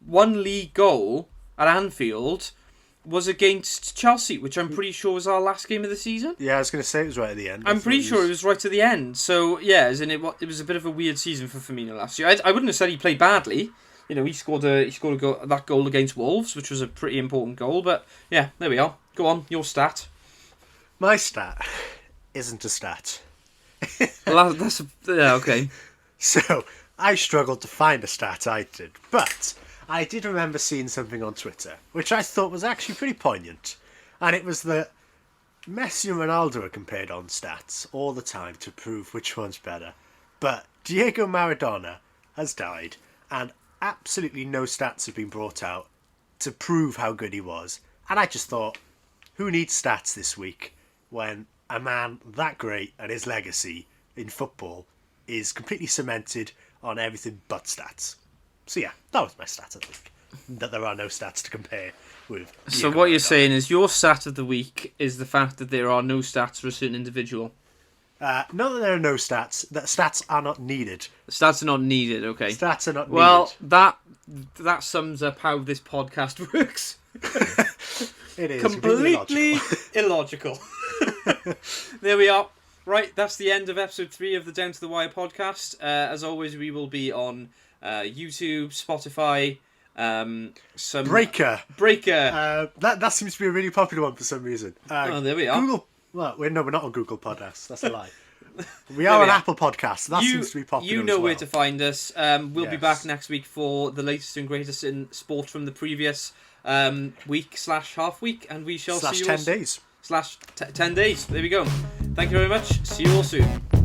1 league goal at Anfield was against Chelsea, which I'm pretty sure was our last game of the season. Yeah, I was going to say it was right at the end. I'm pretty sure it was right at the end. So yeah, as in it was a bit of a weird season for Firmino last year. I wouldn't have said he played badly. He scored a goal, that goal against Wolves, which was a pretty important goal. But yeah, there we are. Go on, your stat. My stat isn't a stat. Well, okay. So I struggled to find a stat, I did, but I did remember seeing something on Twitter which I thought was actually pretty poignant, and it was that Messi and Ronaldo are compared on stats all the time to prove which one's better, but Diego Maradona has died and absolutely no stats have been brought out to prove how good he was. And I just thought, who needs stats this week when a man that great and his legacy in football is completely cemented on everything but stats? So yeah, that was my stat of the week. That there are no stats to compare with. So what you're saying is your stat of the week is the fact that there are no stats for a certain individual. Not that there are no stats. That stats are not needed. Stats are not needed. Okay. Stats are not needed. Well, that sums up how this podcast works. It is completely illogical. There we are. Right, that's the end of episode 3 of the Down to the Wire podcast. As always, we will be on YouTube, Spotify, some Breaker. That seems to be a really popular one for some reason. There we are. Google. Well, we're not on Google Podcasts. That's a lie. We are on Apple Podcasts. That seems to be popular. You know as well. where to find us. We'll be back next week for the latest and greatest in sport from the previous week/half week, and we shall see you 10 days. 10 days. There we go. Thank you very much. See you all soon.